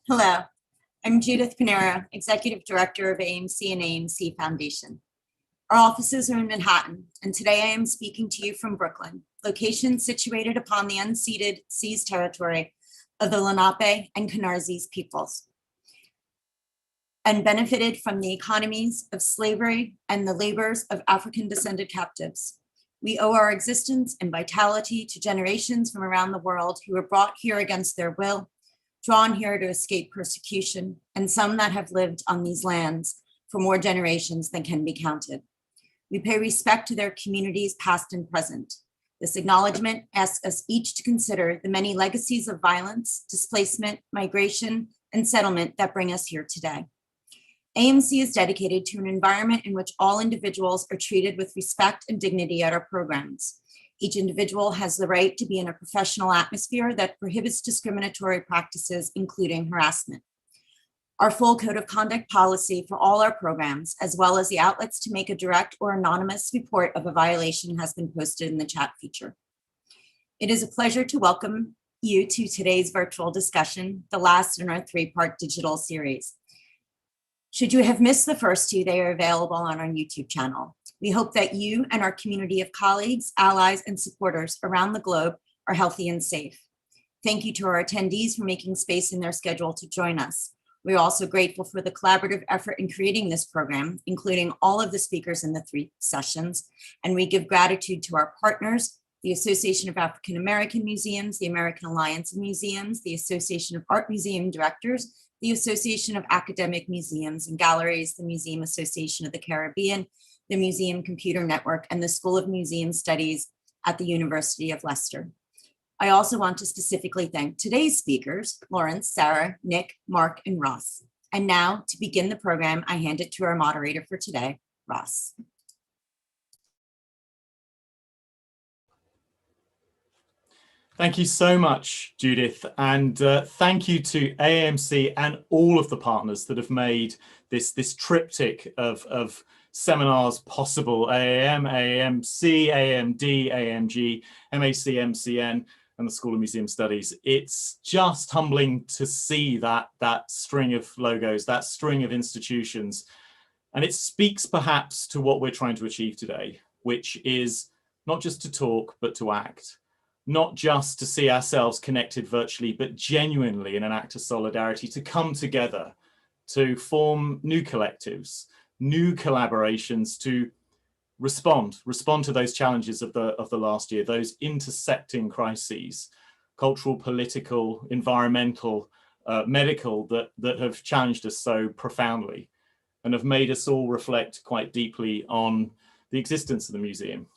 Hello, I'm Judith Pinero, Executive Director of AAMC and AAMC Foundation. Our offices are in Manhattan, and today I am speaking to you from Brooklyn, location situated upon the unceded seized territory of the Lenape and Canarsie peoples, and benefited from the economies of slavery and the labors of African-descended captives. We owe our existence and vitality to generations from around the world who were brought here against their will, drawn here to escape persecution, and some that have lived on these lands for more generations than can be counted. We pay respect to their communities past and present. This acknowledgement asks us each to consider the many legacies of violence, displacement, migration, and settlement that bring us here today. AAMC is dedicated to an environment in which all individuals are treated with respect and dignity at our programs. Each individual has the right to be in a professional atmosphere that prohibits discriminatory practices, including harassment. Our full code of conduct policy for all our programs, as well as the outlets to make a direct or anonymous report of a violation, has been posted in the chat feature. It is a pleasure to welcome you to today's virtual discussion, the last in our three-part digital series. Should you have missed the first two, they are available on our YouTube channel. We hope that you and our community of colleagues, allies, and supporters around the globe are healthy and safe. Thank you to our attendees for making space in their schedule to join us. We're also grateful for the collaborative effort in creating this program, including all of the speakers in the three sessions. And we give gratitude to our partners, the Association of African American Museums, the American Alliance of Museums, the Association of Art Museum Directors, the Association of Academic Museums and Galleries, the Museum Association of the Caribbean, the Museum Computer Network, and the School of Museum Studies at the University of Leicester. I also want to specifically thank today's speakers, Lawrence, Sarah, Nick, Mark, and Ross. And now, to begin the program, I hand it to our moderator for today, Ross. Thank you so much, Judith, and thank you to AAMC and all of the partners that have made this triptych of seminars possible: AAM, AAMC, AAMD, AAMG, MAC, MCN, and the School of Museum Studies. It's just humbling to see that string of logos, that string of institutions, and it speaks perhaps to what we're trying to achieve today, which is not just to talk, but to act. Not just to see ourselves connected virtually, but genuinely in an act of solidarity, to come together, to form new collectives, new collaborations, to respond to those challenges of the last year, those intersecting crises, cultural, political, environmental, medical, that have challenged us so profoundly and have made us all reflect quite deeply on the existence of the museum.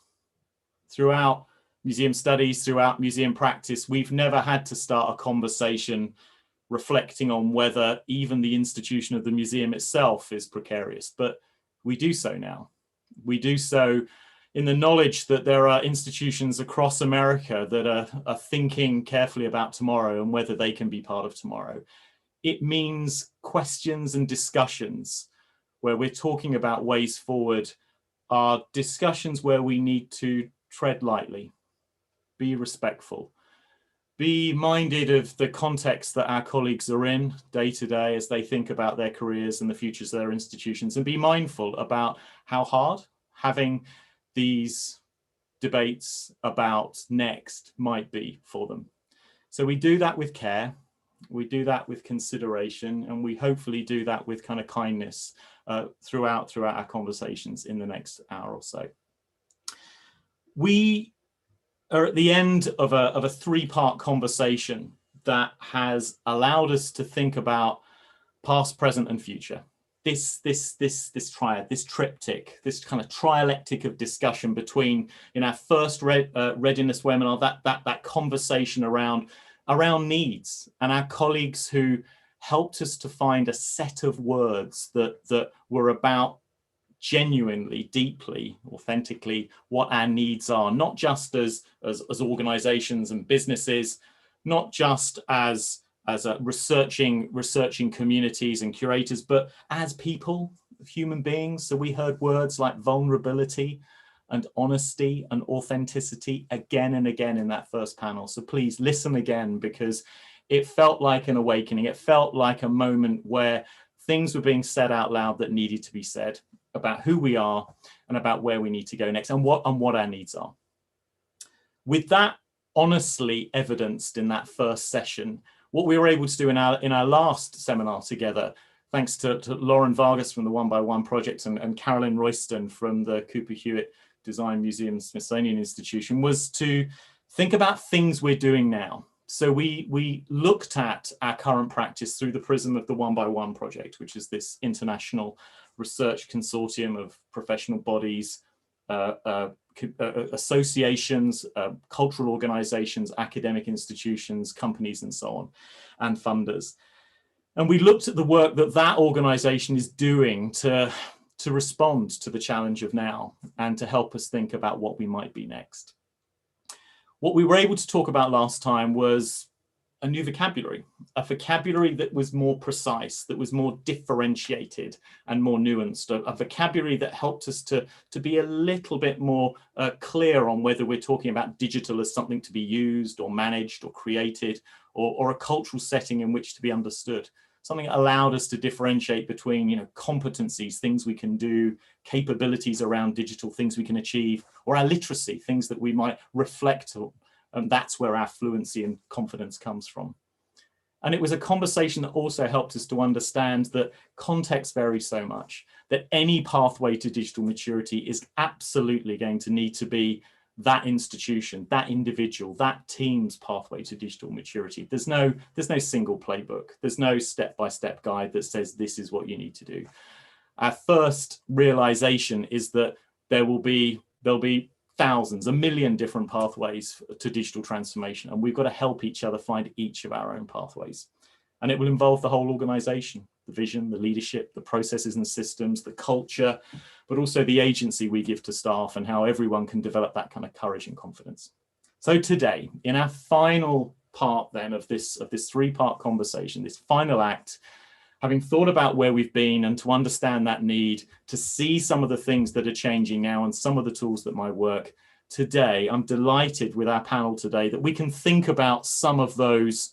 Throughout museum studies, throughout museum practice, we've never had to start a conversation reflecting on whether even the institution of the museum itself is precarious, but we do so now. We do so in the knowledge that there are institutions across America that are thinking carefully about tomorrow and whether they can be part of tomorrow. It means questions and discussions where we're talking about ways forward are discussions where we need to tread lightly, be respectful, be minded of the context that our colleagues are in day to day as they think about their careers and the futures of their institutions, and be mindful about how hard having these debates about next might be for them. So we do that with care, we do that with consideration, and we hopefully do that with kind of kindness throughout our conversations in the next hour or so. We are at the end of a three-part conversation that has allowed us to think about past, present, and future. This triad, this triptych, this kind of trialectic of discussion between, in our first readiness webinar, that conversation around needs, and our colleagues who helped us to find a set of words that were about genuinely, deeply, authentically what our needs are, not just as organizations and businesses, not just as researching communities and curators, but as people, human beings. So we heard words like vulnerability and honesty and authenticity again and again in that first panel. So please listen again, because it felt like an awakening. It felt like a moment where things were being said out loud that needed to be said about who we are and about where we need to go next and what our needs are. With that honestly evidenced in that first session, what we were able to do in our last seminar together, thanks to Lauren Vargas from the One by One project and Carolyn Royston from the Cooper Hewitt Design Museum Smithsonian Institution, was to think about things we're doing now. So we looked at our current practice through the prism of the One by One project, which is this international research consortium of professional bodies, associations, cultural organizations, academic institutions, companies, and so on, and funders. And we looked at the work that organization is doing to respond to the challenge of now and to help us think about what we might be next. What we were able to talk about last time was a new vocabulary, a vocabulary that was more precise, that was more differentiated and more nuanced, a vocabulary that helped us to be a little bit more clear on whether we're talking about digital as something to be used or managed or created, or a cultural setting in which to be understood. Something that allowed us to differentiate between, competencies, things we can do, capabilities around digital, things we can achieve, or our literacy, things that we might reflect on. And that's where our fluency and confidence comes from. And it was a conversation that also helped us to understand that context varies so much, that any pathway to digital maturity is absolutely going to need to be that institution, that individual, that team's pathway to digital maturity. There's no single playbook. There's no step-by-step guide that says this is what you need to do. Our first realization is that there'll be thousands, a million different pathways to digital transformation, and we've got to help each other find each of our own pathways. And it will involve the whole organization, the vision, the leadership, the processes and systems, the culture, but also the agency we give to staff and how everyone can develop that kind of courage and confidence. So today, in our final part then of this three-part conversation, this final act, having thought about where we've been and to understand that need, to see some of the things that are changing now and some of the tools that might work, today, I'm delighted with our panel today that we can think about some of those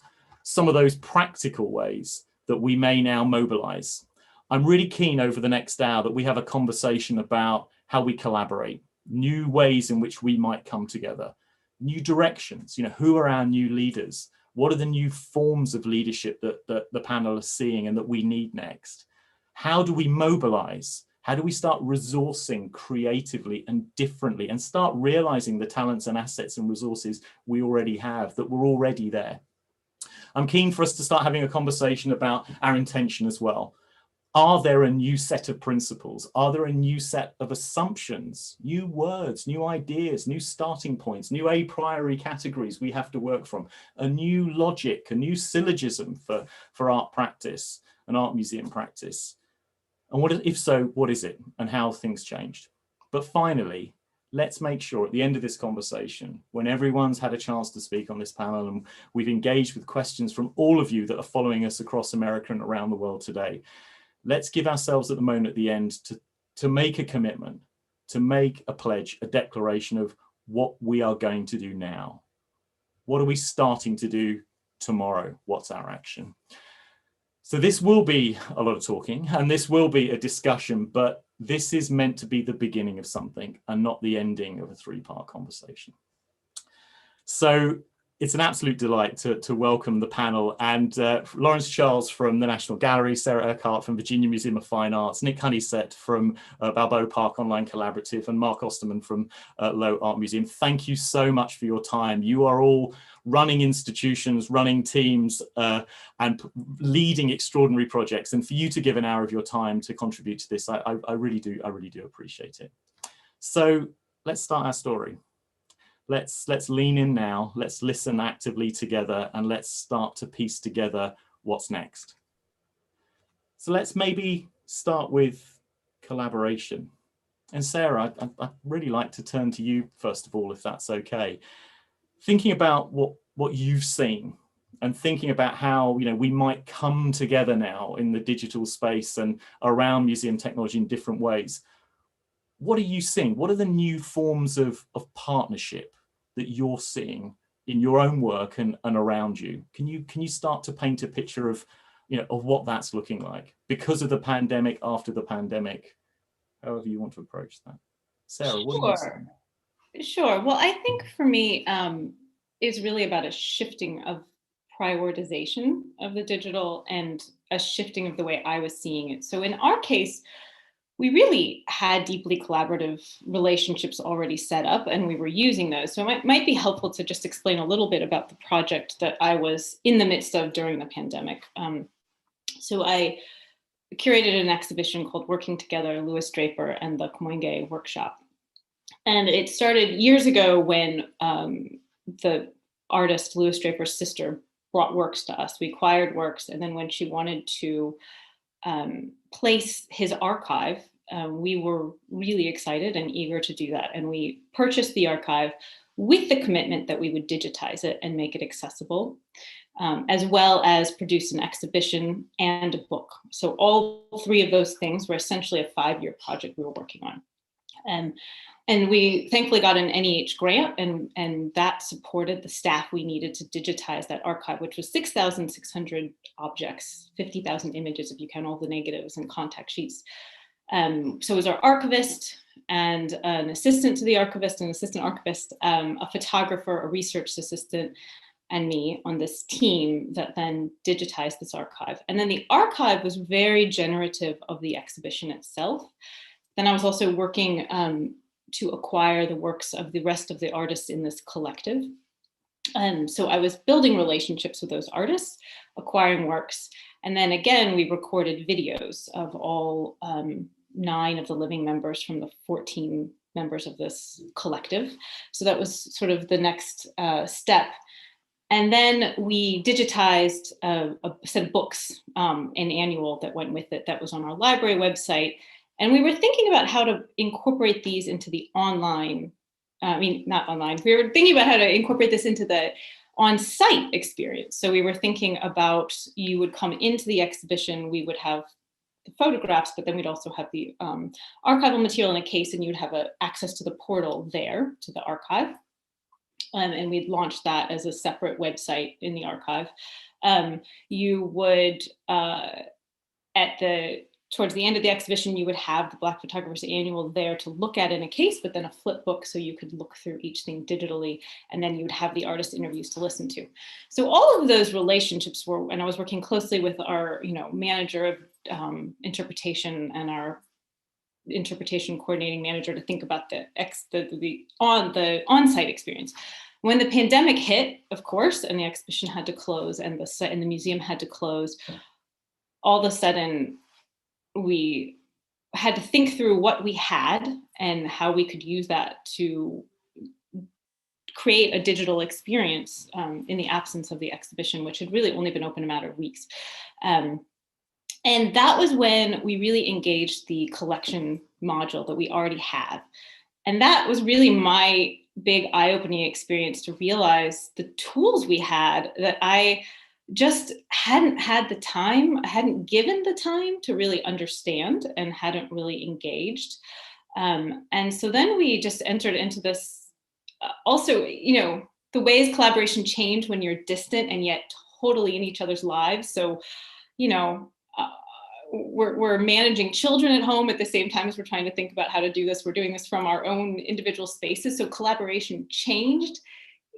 practical ways that we may now mobilize. I'm really keen over the next hour that we have a conversation about how we collaborate, new ways in which we might come together, new directions, who are our new leaders? What are the new forms of leadership that the panel are seeing and that we need next? How do we mobilize? How do we start resourcing creatively and differently and start realizing the talents and assets and resources we already have, that were already there? I'm keen for us to start having a conversation about our intention as well. Are there a new set of principles? Are there a new set of assumptions, new words, new ideas, new starting points, new a priori categories we have to work from, a new logic, a new syllogism for art practice and art museum practice? And if so, what is it and how have things changed? But finally, let's make sure at the end of this conversation, when everyone's had a chance to speak on this panel and we've engaged with questions from all of you that are following us across America and around the world today, let's give ourselves at the moment at the end to make a commitment, to make a pledge, a declaration of what we are going to do now. What are we starting to do tomorrow? What's our action? So this will be a lot of talking and this will be a discussion, but this is meant to be the beginning of something and not the ending of a three-part conversation. So it's an absolute delight to welcome the panel, and Lawrence Charles from the National Gallery, Sarah Urquhart from Virginia Museum of Fine Arts, Nick Honeysett from Balboa Park Online Collaborative, and Mark Osterman from Lowe Art Museum. Thank you so much for your time. You are all running institutions, running teams, and leading extraordinary projects. And for you to give an hour of your time to contribute to this, I really do appreciate it. So let's start our story. Let's lean in now, let's listen actively together, and let's start to piece together what's next. So let's maybe start with collaboration. And Sarah, I'd really like to turn to you first of all, if that's okay. Thinking about what you've seen and thinking about how we might come together now in the digital space and around museum technology in different ways. What are you seeing? What are the new forms of partnership that you're seeing in your own work and around you. Can you start to paint a picture of, of what that's looking like because of the pandemic, after the pandemic, however you want to approach that? Sarah, what are you saying? Sure. Well, I think for me, it's really about a shifting of prioritization of the digital and a shifting of the way I was seeing it. So in our case, we really had deeply collaborative relationships already set up, and we were using those. So it might be helpful to just explain a little bit about the project that I was in the midst of during the pandemic. So I curated an exhibition called Working Together, Louis Draper and the Koinge Workshop. And it started years ago when the artist Louis Draper's sister brought works to us. We acquired works, and then when she wanted to place his archive, we were really excited and eager to do that. And we purchased the archive with the commitment that we would digitize it and make it accessible, as well as produce an exhibition and a book. So all three of those things were essentially a 5-year project we were working on. And we thankfully got an NEH grant, and that supported the staff we needed to digitize that archive, which was 6,600 objects, 50,000 images if you count all the negatives and contact sheets. So it was our archivist and an assistant to the archivist, an assistant archivist, a photographer, a research assistant, and me on this team that then digitized this archive. And then the archive was very generative of the exhibition itself. Then I was also working to acquire the works of the rest of the artists in this collective. So I was building relationships with those artists, acquiring works. And then again, we recorded videos of all 9 of the living members from the 14 members of this collective. So that was sort of the next step. And then we digitized a set of books, an annual that went with it that was on our library website. And we were thinking about how to incorporate these into the online, not online, we were thinking about how to incorporate this into the on-site experience. So we were thinking about, you would come into the exhibition, we would have the photographs, but then we'd also have the archival material in a case, and you'd have access to the portal there, to the archive. And we'd launched that as a separate website in the archive. You would, towards the end of the exhibition, you would have the Black Photographers Annual there to look at in a case, but then a flip book so you could look through each thing digitally, and then you would have the artist interviews to listen to. So all of those relationships were, and I was working closely with our, manager of interpretation and our interpretation coordinating manager to think about the on-site experience. When the pandemic hit, of course, and the exhibition had to close and the museum had to close, all of a sudden, we had to think through what we had and how we could use that to create a digital experience in the absence of the exhibition, which had really only been open a matter of weeks. And that was when we really engaged the collection module that we already had. And that was really my big eye-opening experience to realize the tools we had that I just hadn't had the time, I hadn't given the time to really understand and hadn't really engaged. And so then we just entered into this, also, the ways collaboration change when you're distant and yet totally in each other's lives. So, we're managing children at home at the same time as we're trying to think about how to do this. We're doing this from our own individual spaces. So collaboration changed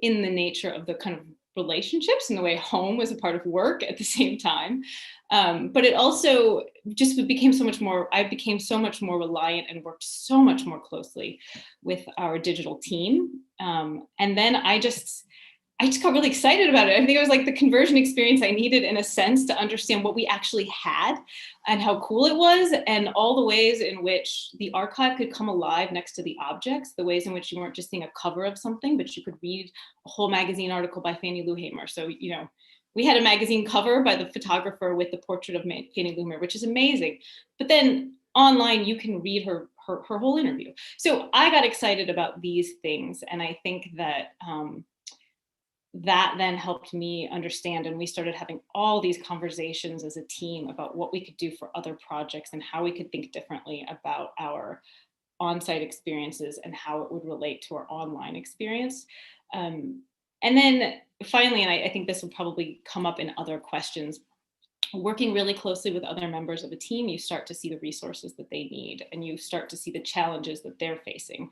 in the nature of the kind of relationships and the way home was a part of work at the same time. But it also just became so much more, I became so much more reliant and worked so much more closely with our digital team. And then I just got really excited about it. I think it was like the conversion experience I needed in a sense to understand what we actually had and how cool it was, and all the ways in which the archive could come alive next to the objects, the ways in which you weren't just seeing a cover of something, but you could read a whole magazine article by Fannie Lou Hamer. So, we had a magazine cover by the photographer with the portrait of Fannie Lou Hamer, which is amazing. But then online, you can read her whole interview. So I got excited about these things. And I think that that then helped me understand, and we started having all these conversations as a team about what we could do for other projects and how we could think differently about our on-site experiences and how it would relate to our online experience. And then finally, and I think this will probably come up in other questions, working really closely with other members of a team, you start to see the resources that they need, and you start to see the challenges that they're facing,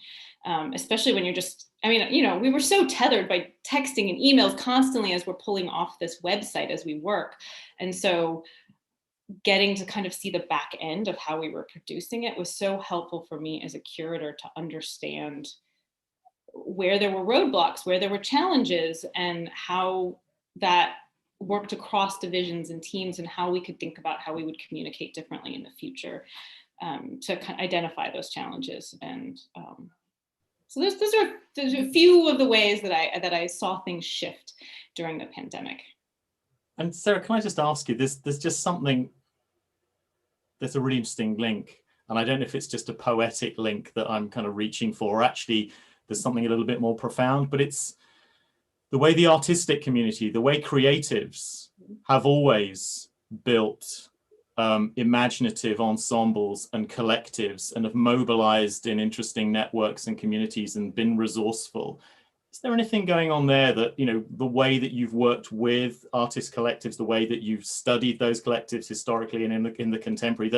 especially when you're just, I mean, you know, we were so tethered by texting and emails constantly as we're pulling off this website as we work. And so getting to kind of see the back end of how we were producing it was so helpful for me as a curator to understand where there were roadblocks, where there were challenges, and how that worked across divisions and teams, and how we could think about how we would communicate differently in the future, to kind of identify those challenges. And so there's a few of the ways that I saw things shift during the pandemic. And Sarah, can I just ask you, there's just something, there's a really interesting link, and I don't know if it's just a poetic link that I'm kind of reaching for, or actually there's something a little bit more profound, but it's the way the artistic community, the way creatives have always built imaginative ensembles and collectives, and have mobilized in interesting networks and communities and been resourceful. Is there anything going on there that, you know, the way that you've worked with artist collectives, the way that you've studied those collectives historically and in the contemporary,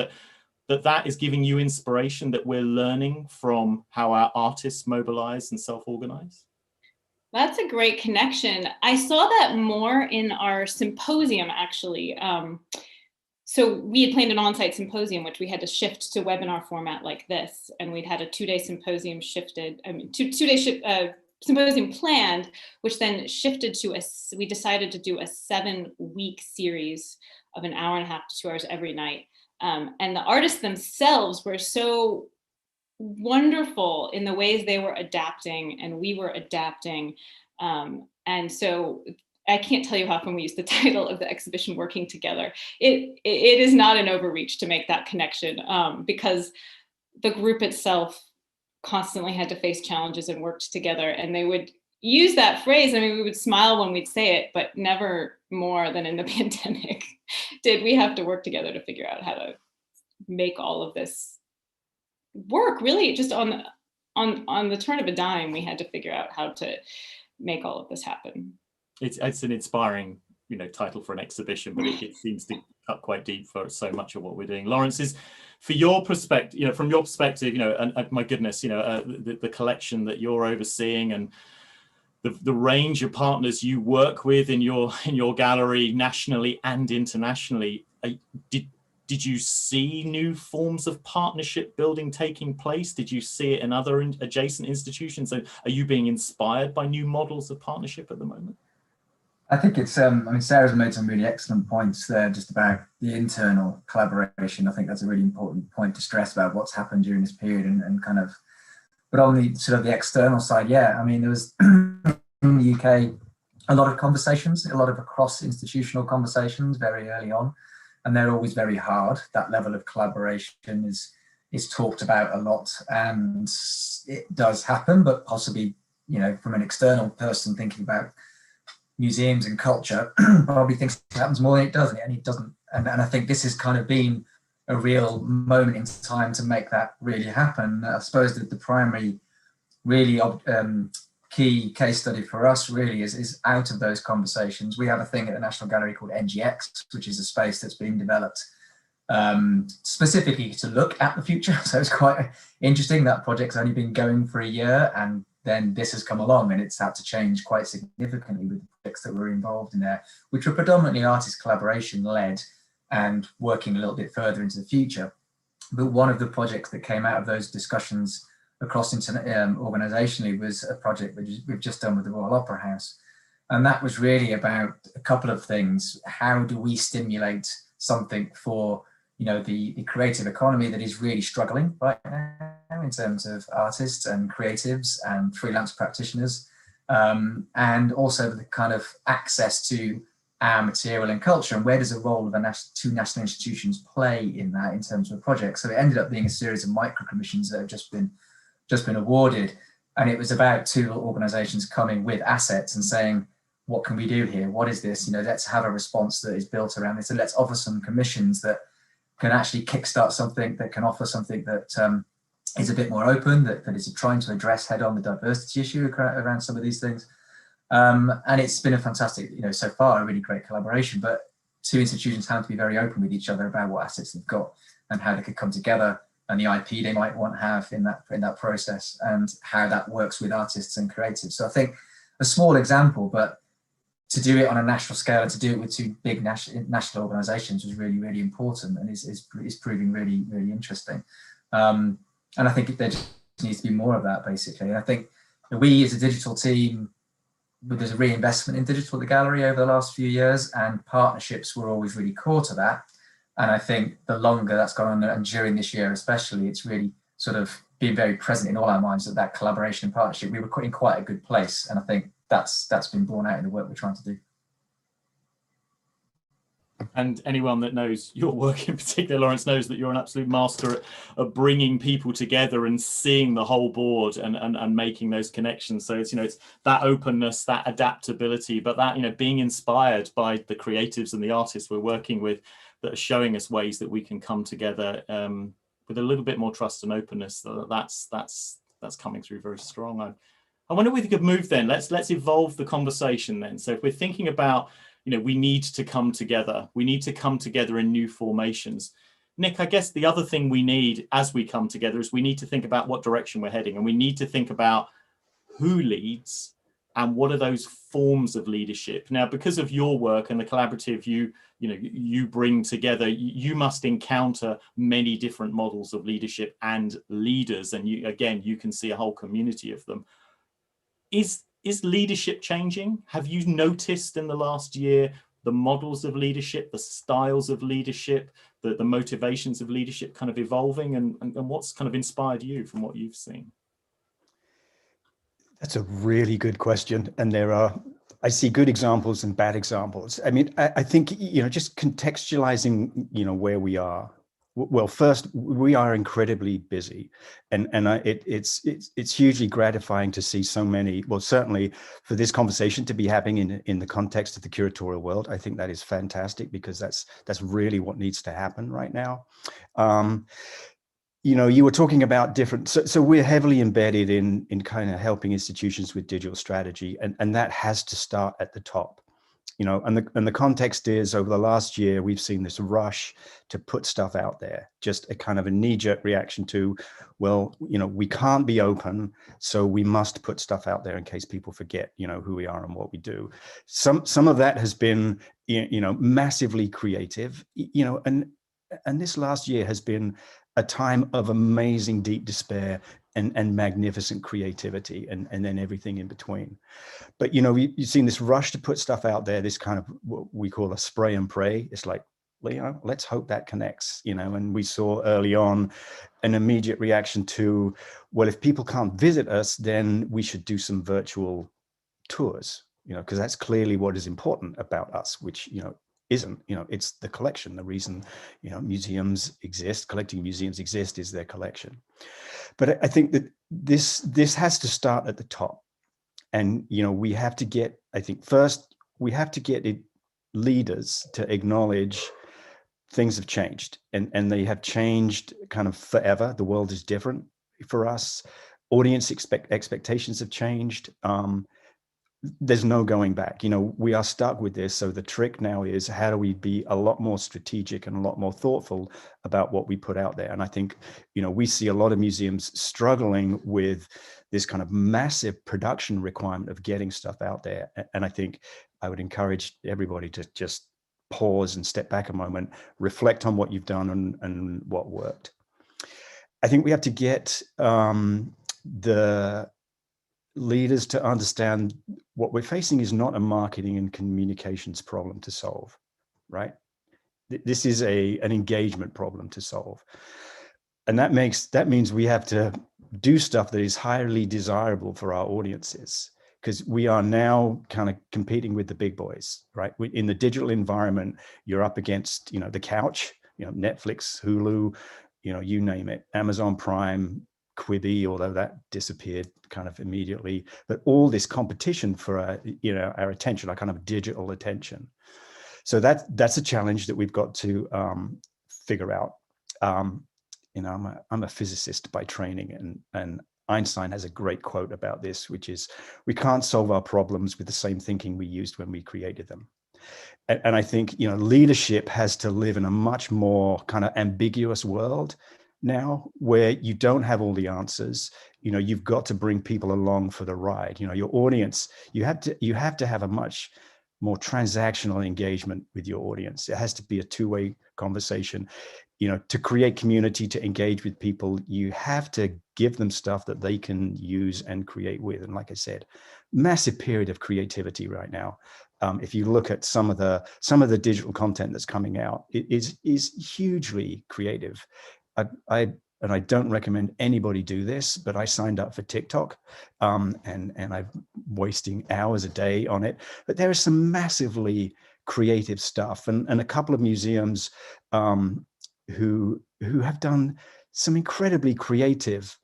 that is giving you inspiration, that we're learning from how our artists mobilize and self-organize? That's a great connection. I saw that more in our symposium, actually. So we had planned an on-site symposium, which we had to shift to webinar format like this. And we'd had a two-day symposium shifted, I mean, two-day symposium planned, which then shifted to we decided to do a 7-week series of an hour and a half to 2 hours every night. And the artists themselves were so wonderful in the ways they were adapting and we were adapting. And so I can't tell you how often we use the title of the exhibition, Working Together. It is not an overreach to make that connection, because the group itself constantly had to face challenges and worked together, and they would use that phrase. I mean, we would smile when we'd say it, but never more than in the pandemic did we have to work together to figure out how to make all of this work. Really, just on the turn of a dime, we had to figure out how to make all of this happen. It's an inspiring, you know, title for an exhibition, but it seems to cut quite deep for so much of what we're doing. Lawrence, is for your perspective, you know, from your perspective, you know, and my goodness, you know, the collection that you're overseeing and the range of partners you work with in your gallery nationally and internationally, did you see new forms of partnership building taking place? Did you see it in other adjacent institutions? So are you being inspired by new models of partnership at the moment? I think it's, I mean, Sarah's made some really excellent points there just about the internal collaboration. I think that's a really important point to stress about what's happened during this period and kind of, but on the sort of the external side, yeah, I mean, there was in the UK, a lot of conversations, a lot of cross-institutional conversations very early on, and they're always very hard. That level of collaboration is talked about a lot, and it does happen, but possibly, you know, from an external person thinking about museums and culture, probably thinks it happens more than it doesn't, and it doesn't. And I think this has kind of been a real moment in time to make that really happen. I suppose that the primary really key case study for us really is out of those conversations. We have a thing at the National Gallery called NGX, which is a space that's been developed specifically to look at the future. So it's quite interesting. That project's only been going for a year, and then this has come along, and it's had to change quite significantly with the projects that were involved in there, which were predominantly artist collaboration led and working a little bit further into the future. But one of the projects that came out of those discussions across organisationally was a project which we've just done with the Royal Opera House. And that was really about a couple of things. How do we stimulate something for, you know, the creative economy that is really struggling right now in terms of artists and creatives and freelance practitioners, and also the kind of access to our material and culture, and where does the role of two national institutions play in that in terms of a project. So it ended up being a series of micro commissions that have just been awarded, and it was about two organisations coming with assets and saying, what can we do here? What is this? You know, let's have a response that is built around this, and let's offer some commissions that can actually kickstart something, that can offer something that is a bit more open, that is trying to address head on the diversity issue around some of these things. And it's been a fantastic, so far a really great collaboration. But two institutions have to be very open with each other about what assets they've got and how they could come together, and the IP they might want to have in that process, and how that works with artists and creatives. So I think a small example, but to do it on a national scale and to do it with two big national organisations was really, really important, and is proving really, really interesting. And I think there just needs to be more of that, basically. And I think we as a digital team, there's a reinvestment in digital at the gallery over the last few years, and partnerships were always really core to that. And I think the longer that's gone on, and during this year especially, it's really sort of been very present in all our minds that collaboration and partnership, we were in quite a good place. And I think that's been borne out in the work we're trying to do. And anyone that knows your work in particular, Lawrence, knows that you're an absolute master at bringing people together and seeing the whole board and making those connections. So it's, it's that openness, that adaptability, but that, being inspired by the creatives and the artists we're working with that are showing us ways that we can come together with a little bit more trust and openness. That's coming through very strong. I wonder if we could move then. Let's evolve the conversation then. So if we're thinking about, we need to come together. We need to come together in new formations. Nick, I guess the other thing we need as we come together is we need to think about what direction we're heading, and we need to think about who leads and what are those forms of leadership. Now, because of your work and the collaborative you bring together, you must encounter many different models of leadership and leaders, and you can see a whole community of them. Is leadership changing? Have you noticed in the last year the models of leadership, the styles of leadership, the motivations of leadership kind of evolving, and what's kind of inspired you from what you've seen? That's a really good question. And I see good examples and bad examples. I mean, I think, just contextualizing, where we are. Well, first, we are incredibly busy, and it's hugely gratifying to see so many. Well, certainly for this conversation to be happening in the context of the curatorial world, I think that is fantastic, because that's really what needs to happen right now. You were talking about different, so we're heavily embedded in kind of helping institutions with digital strategy, and that has to start at the top. And the context is, over the last year, we've seen this rush to put stuff out there, just a kind of a knee-jerk reaction to, well, we can't be open, so we must put stuff out there in case people forget, who we are and what we do. Some of that has been, massively creative, and this last year has been a time of amazing deep despair and magnificent creativity, and then everything in between. But you've seen this rush to put stuff out there, this kind of what we call a spray and pray. It's like, let's hope that connects, and we saw early on an immediate reaction to, well, if people can't visit us, then we should do some virtual tours, because that's clearly what is important about us, which isn't, it's the collection. The reason museums exist, collecting museums exist, is their collection. But I think that this has to start at the top. And, we have to get, I think first, we have to get leaders to acknowledge things have changed, and they have changed kind of forever. The world is different for us. Audience expectations have changed. There's no going back. We are stuck with this. So the trick now is, how do we be a lot more strategic and a lot more thoughtful about what we put out there? And I think, we see a lot of museums struggling with this kind of massive production requirement of getting stuff out there. And I think I would encourage everybody to just pause and step back a moment, reflect on what you've done and what worked. I think we have to get the leaders to understand what we're facing is not a marketing and communications problem to solve, right? This is an engagement problem to solve. And that means we have to do stuff that is highly desirable for our audiences, because we are now kind of competing with the big boys, right? In the digital environment, you're up against, the couch, Netflix, Hulu, you name it, Amazon Prime, Quibi, although that disappeared kind of immediately, but all this competition for our attention, our kind of digital attention. So that's a challenge that we've got to figure out. I'm a physicist by training, and Einstein has a great quote about this, which is, we can't solve our problems with the same thinking we used when we created them. And I think, leadership has to live in a much more kind of ambiguous world now, where you don't have all the answers. You've got to bring people along for the ride. Your audience, you have to have a much more transactional engagement with your audience. It has to be a two-way conversation. To create community, to engage with people, you have to give them stuff that they can use and create with. And like I said, massive period of creativity right now. If you look at some of the digital content that's coming out, it is hugely creative. I don't recommend anybody do this, but I signed up for TikTok, and I'm wasting hours a day on it. But there is some massively creative stuff, and a couple of museums who have done some incredibly creative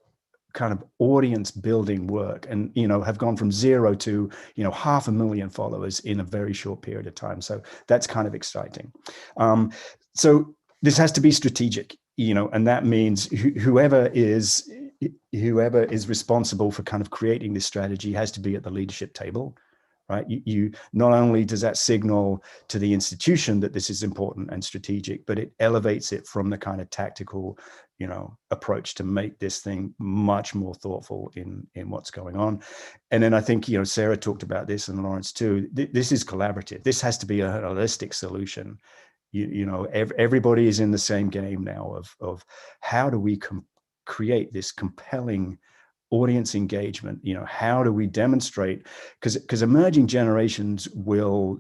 kind of audience building work, and have gone from 0 to 500,000 followers in a very short period of time. So that's kind of exciting. So this has to be strategic, and that means whoever is responsible for kind of creating this strategy has to be at the leadership table, right? You not only does that signal to the institution that this is important and strategic, but it elevates it from the kind of tactical approach to make this thing much more thoughtful in what's going on. And then I think Sarah talked about this, and Lawrence too. This is collaborative. This has to be a holistic solution. Everybody is in the same game now of how do we create this compelling audience engagement. How do we demonstrate, because emerging generations will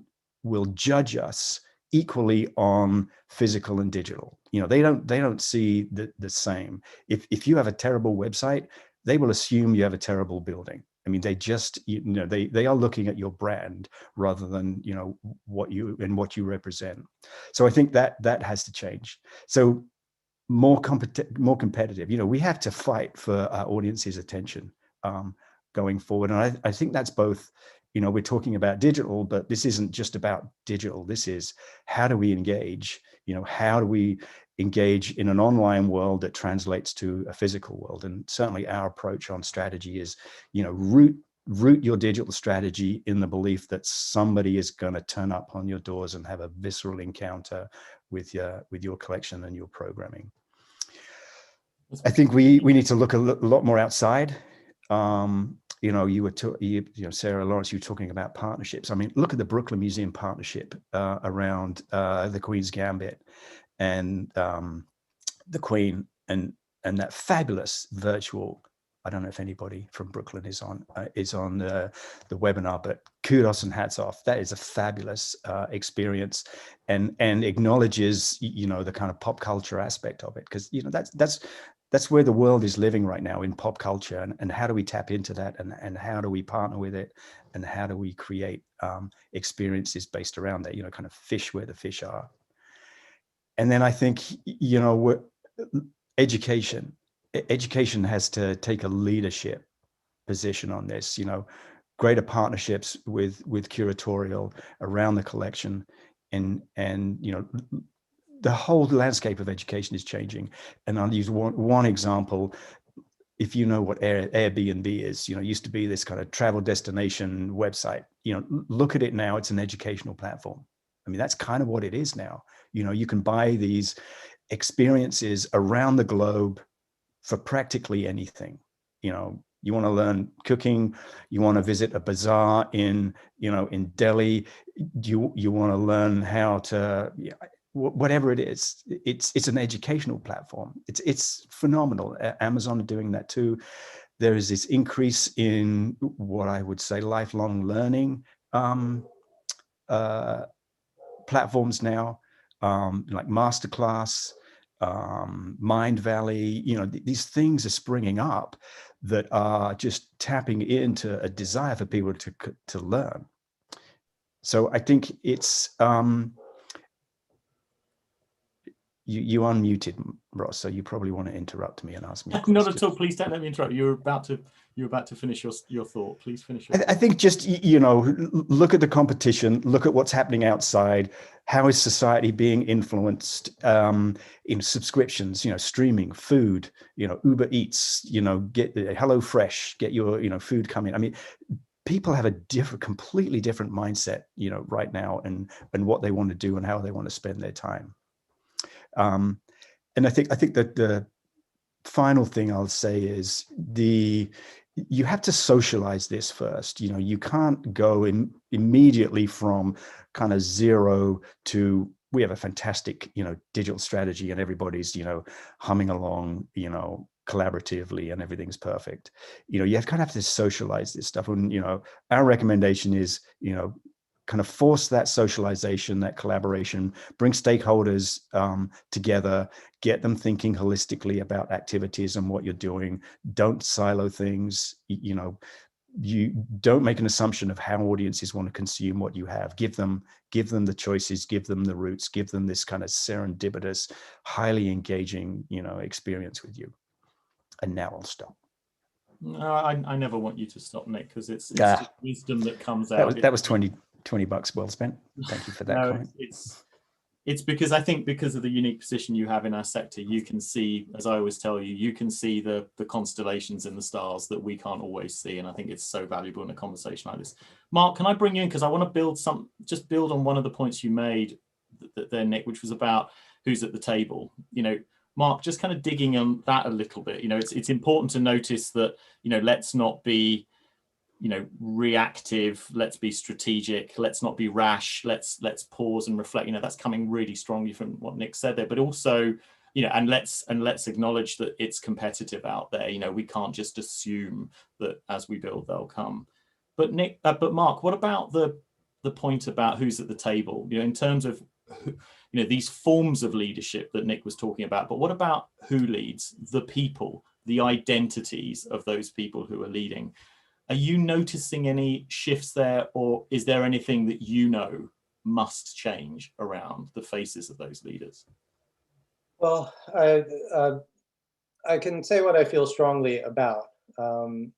judge us equally on physical and digital. They don't see the same. If you have a terrible website, they will assume you have a terrible building. I mean, they just, they are looking at your brand rather than, what you represent. So I think that has to change. So more competitive. We have to fight for our audience's attention going forward. And I think that's both, we're talking about digital, but this isn't just about digital. This is, how do we engage? How do we engage in an online world that translates to a physical world? And certainly our approach on strategy is, root your digital strategy in the belief that somebody is going to turn up on your doors and have a visceral encounter with your collection and your programming. I think we need to look a lot more outside. Sarah, Lawrence, you were talking about partnerships. I mean, look at the Brooklyn Museum partnership around the Queen's Gambit and the Queen and that fabulous virtual. I don't know if anybody from Brooklyn is on the webinar, but kudos and hats off. That is a fabulous experience, and acknowledges the kind of pop culture aspect of it, because that's where the world is living right now, in pop culture, and how do we tap into that, and how do we partner with it, and how do we create experiences based around that, kind of fish where the fish are. And then I think education has to take a leadership position on this, greater partnerships with curatorial around the collection, and the whole landscape of education is changing. And I'll use one example. If you know what Airbnb is, used to be this kind of travel destination website. Look at it now, it's an educational platform. I mean, that's kind of what it is now. You can buy these experiences around the globe for practically anything. You want to learn cooking, you want to visit a bazaar in Delhi, you want to learn how to, whatever it is, it's an educational platform. It's phenomenal. Amazon are doing that too. There is this increase in what I would say lifelong learning platforms now, like Masterclass, Mind Valley. These things are springing up that are just tapping into a desire for people to learn. So I think it's You unmuted, Ross, so you probably want to interrupt me and ask me a question. Not at all. Please don't let me interrupt. You're about to finish your thought. Please finish your I think just, look at the competition, look at what's happening outside. How is society being influenced in subscriptions, streaming, food, Uber Eats, get HelloFresh, get your, food coming. I mean, people have a completely different mindset, right now, and what they want to do and how they want to spend their time. And I think that the final thing I'll say is you have to socialize this first. You can't go immediately from kind of zero to, we have a fantastic, digital strategy and everybody's, humming along, collaboratively and everything's perfect. You kind of have to socialize this stuff. And, our recommendation is, kind of force that socialization, that collaboration, bring stakeholders together, get them thinking holistically about activities and what you're doing. Don't silo things. You don't make an assumption of how audiences want to consume what you have. Give them the choices, give them the routes, give them this kind of serendipitous, highly engaging, experience with you. And now I'll stop. No, I never want you to stop, Nick, because it's just wisdom that comes out. That was $20 well spent. Thank you for that comment. It's because I think because of the unique position you have in our sector, you can see, as I always tell you, you can see the constellations in the stars that we can't always see. And I think it's so valuable in a conversation like this. Mark, can I bring you in? Because I want to build on one of the points you made there, Nick, which was about who's at the table. Mark, just kind of digging on that a little bit. It's important to notice that, let's not be reactive, let's be strategic, let's not be rash, let's pause and reflect. That's coming really strongly from what Nick said there, but also, and let's acknowledge that it's competitive out there. We can't just assume that as we build, they'll come. But Mark, what about the point about who's at the table, in terms of, these forms of leadership that Nick was talking about, but what about who leads? The people, the identities of those people who are leading. Are you noticing any shifts there, or is there anything that must change around the faces of those leaders? Well, I can say what I feel strongly about. And,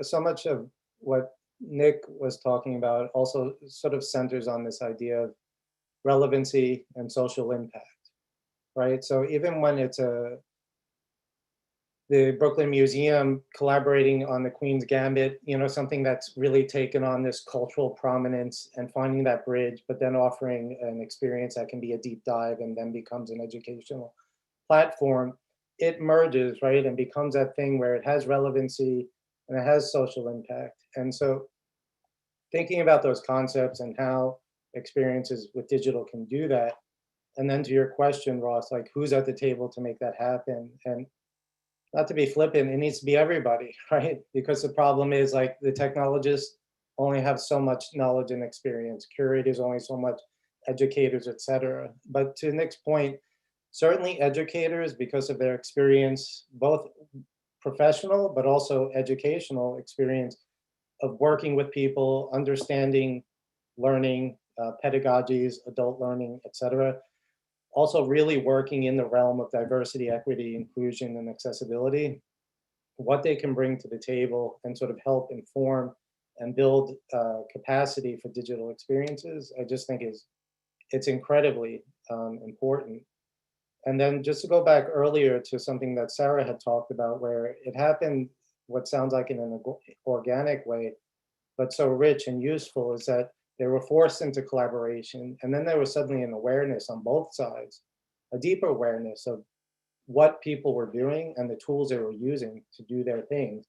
so much of what Nick was talking about also sort of centers on this idea of relevancy and social impact, right? So even when it's the Brooklyn Museum collaborating on the Queen's Gambit, something that's really taken on this cultural prominence and finding that bridge, but then offering an experience that can be a deep dive and then becomes an educational platform, it merges, right? And becomes that thing where it has relevancy and it has social impact. And so thinking about those concepts and how experiences with digital can do that. And then to your question, Ross, like who's at the table to make that happen? And not to be flippant, it needs to be everybody, right? Because the problem is like the technologists only have so much knowledge and experience, curators only so much, educators, et cetera. But to Nick's point, certainly educators, because of their experience, both professional, but also educational experience of working with people, understanding learning, pedagogies, adult learning, et cetera. Also really working in the realm of diversity, equity, inclusion, and accessibility, what they can bring to the table and sort of help inform and build capacity for digital experiences, I just think it's incredibly important. And then just to go back earlier to something that Sarah had talked about, where it happened, what sounds like in an organic way, but so rich and useful, is that they were forced into collaboration. And then there was suddenly an awareness on both sides, a deeper awareness of what people were doing and the tools they were using to do their things.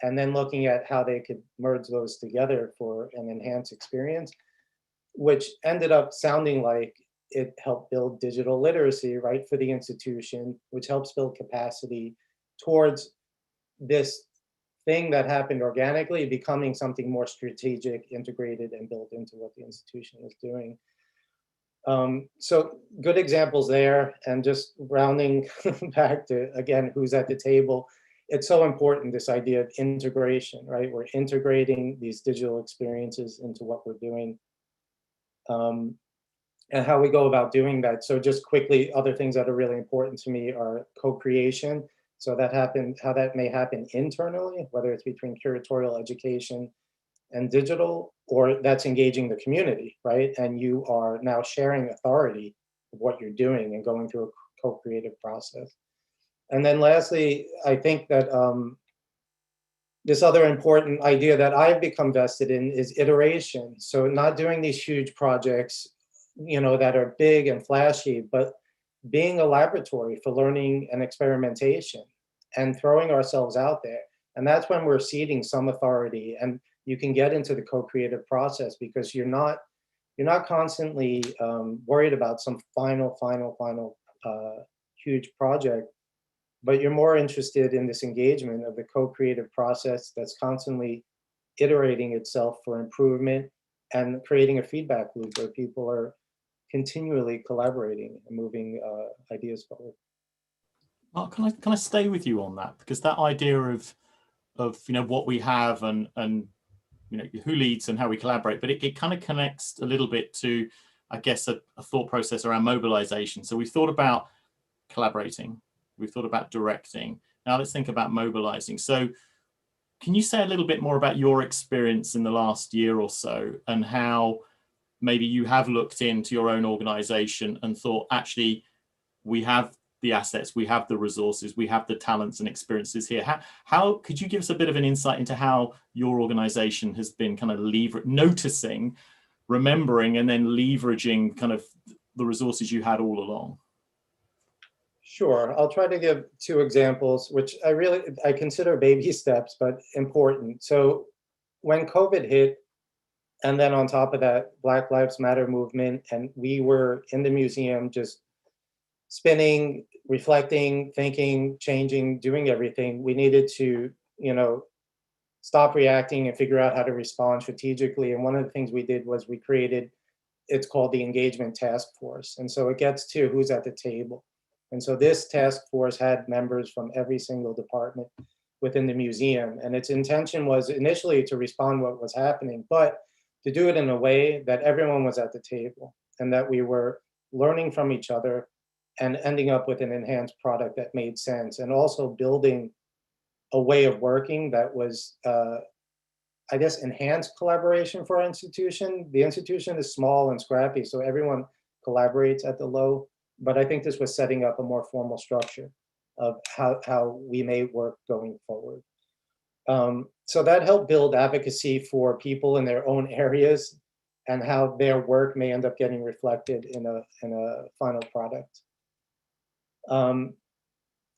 And then looking at how they could merge those together for an enhanced experience, which ended up sounding like it helped build digital literacy, right, for the institution, which helps build capacity towards this thing that happened organically becoming something more strategic, integrated, and built into what the institution is doing. So good examples there. And just rounding back to, again, who's at the table. It's so important, this idea of integration, right? We're integrating these digital experiences into what we're doing. and how we go about doing that. So just quickly, other things that are really important to me are co-creation. So how that may happen internally, whether it's between curatorial, education, and digital, or that's engaging the community, right? And you are now sharing authority of what you're doing and going through a co-creative process. And then lastly, I think that this other important idea that I've become vested in is iteration. So not doing these huge projects, that are big and flashy, but being a laboratory for learning and experimentation and throwing ourselves out there. And that's when we're ceding some authority, and you can get into the co-creative process because you're not constantly worried about some final huge project, but you're more interested in this engagement of the co-creative process that's constantly iterating itself for improvement and creating a feedback loop where people are continually collaborating and moving ideas forward. Mark, can I stay with you on that? Because that idea of what we have and who leads and how we collaborate, but it kind of connects a little bit to, I guess, a thought process around mobilization. So we've thought about collaborating, we've thought about directing. Now let's think about mobilizing. So can you say a little bit more about your experience in the last year or so, and how maybe you have looked into your own organization and thought, actually, we have the assets, we have the resources, we have the talents and experiences here. How could you give us a bit of an insight into how your organization has been kind of noticing, remembering, and then leveraging kind of the resources you had all along? Sure, I'll try to give two examples, which I consider baby steps, but important. So when COVID hit, and then on top of that, Black Lives Matter movement, and we were in the museum just spinning, reflecting, thinking, changing, doing everything. We needed to, stop reacting and figure out how to respond strategically. And one of the things we did was we created, it's called the Engagement Task Force. And so it gets to who's at the table. And so this task force had members from every single department within the museum. And its intention was initially to respond to what was happening, but to do it in a way that everyone was at the table and that we were learning from each other and ending up with an enhanced product that made sense, and also building a way of working that was, I guess, enhanced collaboration for our institution. The institution is small and scrappy, so everyone collaborates at the low, but I think this was setting up a more formal structure of how we may work going forward. So that helped build advocacy for people in their own areas and how their work may end up getting reflected in a final product.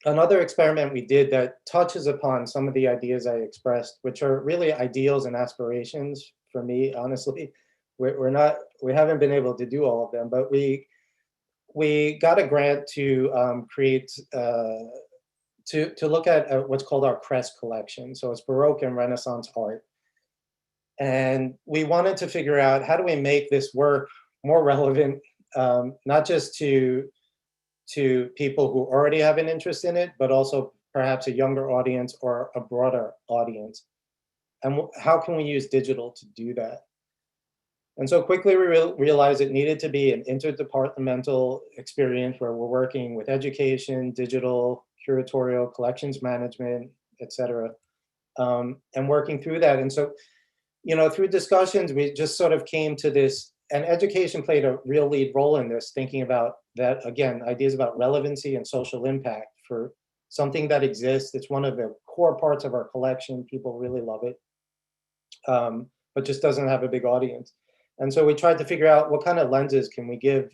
Another experiment we did that touches upon some of the ideas I expressed, which are really ideals and aspirations for me, honestly. We haven't been able to do all of them, but we got a grant to create, to look at what's called our Crest collection. So it's Baroque and Renaissance art. And we wanted to figure out, how do we make this work more relevant, not just to people who already have an interest in it, but also perhaps a younger audience or a broader audience. And how can we use digital to do that? And so quickly we realized it needed to be an interdepartmental experience where we're working with education, digital, curatorial, collections management, et cetera, and working through that. And so, through discussions, we just sort of came to this, and education played a real lead role in this, thinking about that, again, ideas about relevancy and social impact for something that exists. It's one of the core parts of our collection. People really love it, but just doesn't have a big audience. And so we tried to figure out what kind of lenses can we give,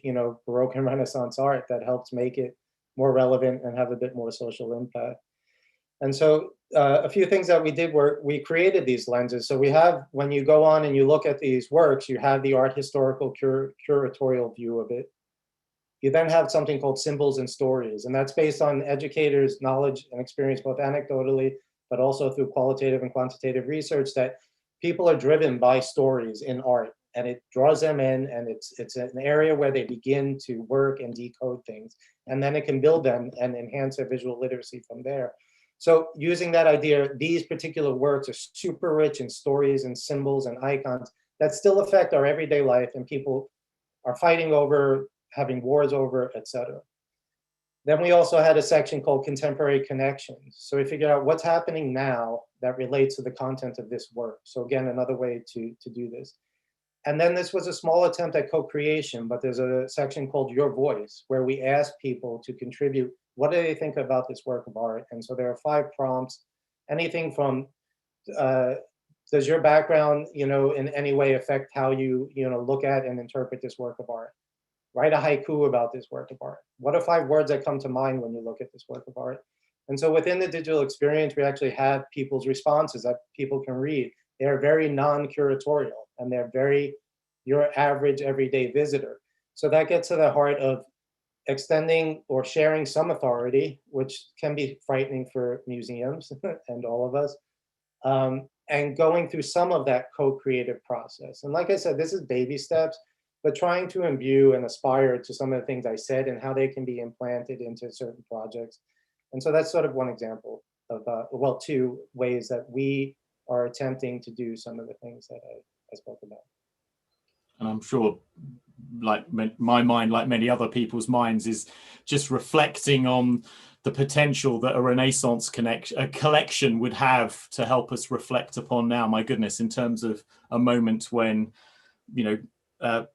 Baroque and Renaissance art that helps make it more relevant and have a bit more social impact. And so a few things that we did were we created these lenses. So we have, when you go on and you look at these works, you have the art historical curatorial view of it. You then have something called symbols and stories, and that's based on educators' knowledge and experience, both anecdotally, but also through qualitative and quantitative research, that people are driven by stories in art, and it draws them in, and it's an area where they begin to work and decode things, and then it can build them and enhance their visual literacy from there. So using that idea, these particular works are super rich in stories and symbols and icons that still affect our everyday life, and people are fighting over, having wars over, etc. Then we also had a section called Contemporary Connections. So we figured out what's happening now that relates to the content of this work. So again, another way to do this. And then this was a small attempt at co-creation, but there's a section called Your Voice, where we ask people to contribute, what do they think about this work of art? And so there are 5 prompts, anything from, does your background, in any way affect how you, look at and interpret this work of art? Write a haiku about this work of art. What are 5 words that come to mind when you look at this work of art? And so within the digital experience, we actually have people's responses that people can read. They're very non-curatorial, and they're very your average everyday visitor. So that gets to the heart of extending or sharing some authority, which can be frightening for museums and all of us, and going through some of that co-creative process. And like I said, this is baby steps, but trying to imbue and aspire to some of the things I said and how they can be implanted into certain projects. And so that's sort of one example of, well, 2 ways that we are attempting to do some of the things that I spoke about. And I'm sure, like my mind, like many other people's minds, is just reflecting on the potential that a Renaissance collection would have to help us reflect upon now. My goodness, in terms of a moment when,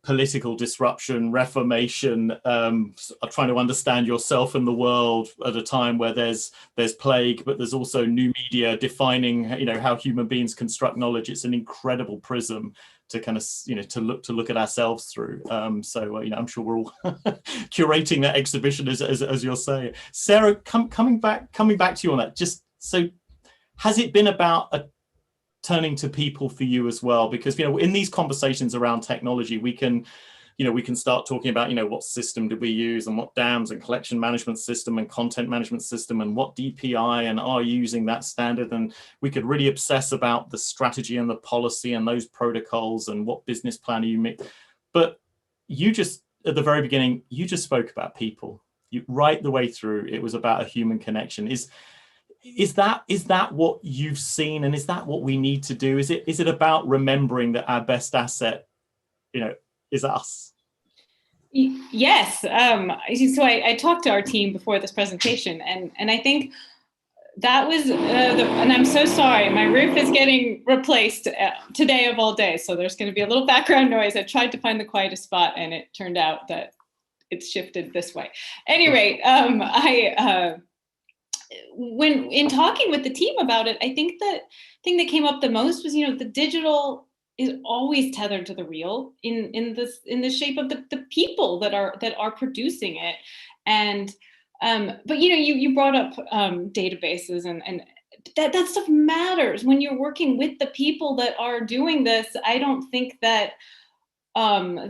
political disruption, reformation, trying to understand yourself and the world at a time where there's plague, but there's also new media defining, how human beings construct knowledge. It's an incredible prism to kind of, to look at ourselves through. I'm sure we're all curating that exhibition as you're saying. Sarah, coming back to you on that. Just so, has it been about turning to people for you as well? Because in these conversations around technology, we can start talking about what system did we use and what dams and collection management system and content management system and what DPI and are using that standard, and we could really obsess about the strategy and the policy and those protocols and what business plan you make. But you just, at the very beginning, you just spoke about people. You right the way through, it was about a human connection. Is that what you've seen, and is that what we need to do? Is it about remembering that our best asset, is us? Yes. So I talked to our team before this presentation, and I think that was, and I'm so sorry, my roof is getting replaced today of all days, so there's going to be a little background noise. I tried to find the quietest spot, and it turned out that it's shifted this way. Anyway, when in talking with the team about it, I think the thing that came up the most was, the digital is always tethered to the real in the shape of the people that are producing it. And but you brought up databases, and that stuff matters when you're working with the people that are doing this. I don't think that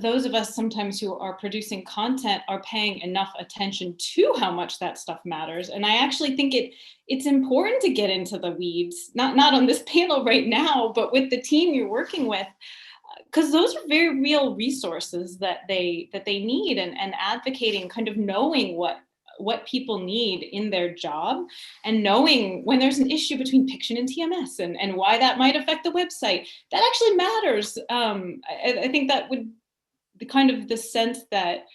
those of us sometimes who are producing content are paying enough attention to how much that stuff matters. And I actually think it's important to get into the weeds, not on this panel right now, but with the team you're working with, because those are very real resources that they need, and advocating, kind of knowing what people need in their job, and knowing when there's an issue between Piction and TMS and why that might affect the website. That actually matters. I think that would be kind of the sense that,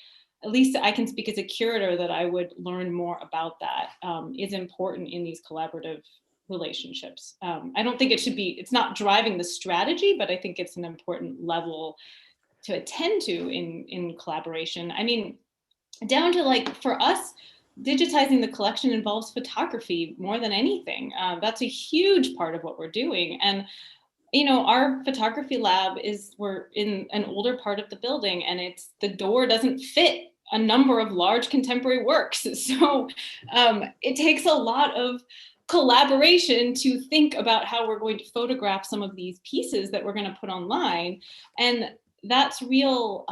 at least I can speak as a curator, that I would learn more about that is important in these collaborative relationships. I don't think it's not driving the strategy, but I think it's an important level to attend to in collaboration. I mean, down to, like, for us, digitizing the collection involves photography more than anything. That's a huge part of what we're doing. And, our photography lab we're in an older part of the building, and the door doesn't fit a number of large contemporary works. So it takes a lot of collaboration to think about how we're going to photograph some of these pieces that we're going to put online. And that's real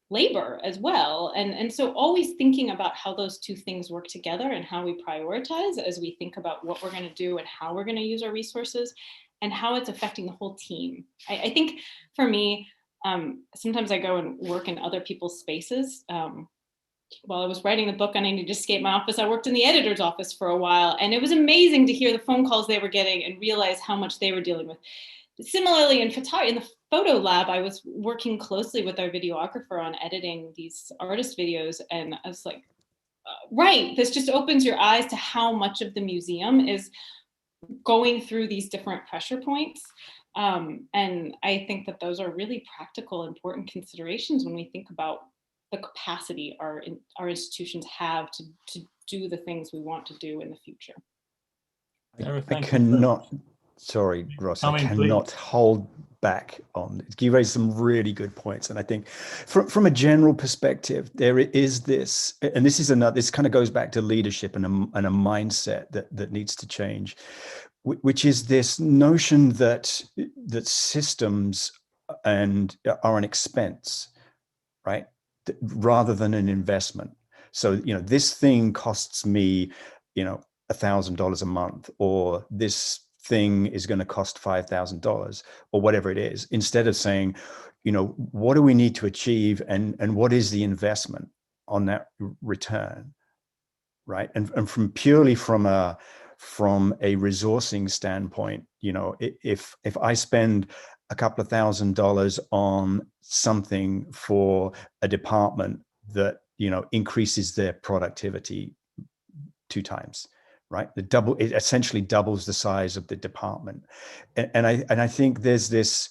labor as well. And so always thinking about how those two things work together and how we prioritize as we think about what we're going to do and how we're going to use our resources and how it's affecting the whole team. I think for me, sometimes I go and work in other people's spaces. While I was writing the book on I Need to Escape My Office, I worked in the editor's office for a while, and it was amazing to hear the phone calls they were getting and realize how much they were dealing with. Similarly, in the photo lab, I was working closely with our videographer on editing these artist videos, and I was like, right, this just opens your eyes to how much of the museum is going through these different pressure points. And I think that those are really practical, important considerations when we think about the capacity our institutions have to do the things we want to do in the future. I cannot, sorry, Ross, I cannot hold back on it. You raised some really good points. And I think from a general perspective, there is this, and this is another, this kind of goes back to leadership and a mindset that needs to change, which is this notion that systems are an expense, right? Rather than an investment. So, this thing costs me, $1,000 a month, or this thing is going to cost $5,000 or whatever it is, instead of saying, what do we need to achieve and what is the investment on that return, right? And purely from a resourcing standpoint, if I spend a couple of $1,000s on something for a department that, increases their productivity 2 times, right? It essentially doubles the size of the department. And I think there's this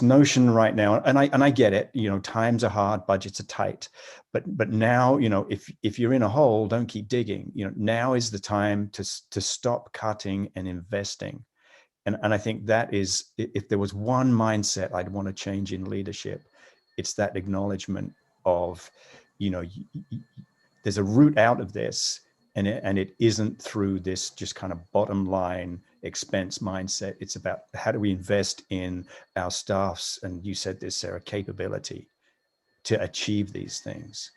notion right now, and I get it, times are hard, budgets are tight, but now, if you're in a hole, don't keep digging. Now is the time to stop cutting and investing. And I think that is, if there was one mindset I'd want to change in leadership, it's that acknowledgement of, there's a route out of this, and it isn't through this just kind of bottom line expense mindset. It's about how do we invest in our staff's, and you said this, Sarah, capability to achieve these things.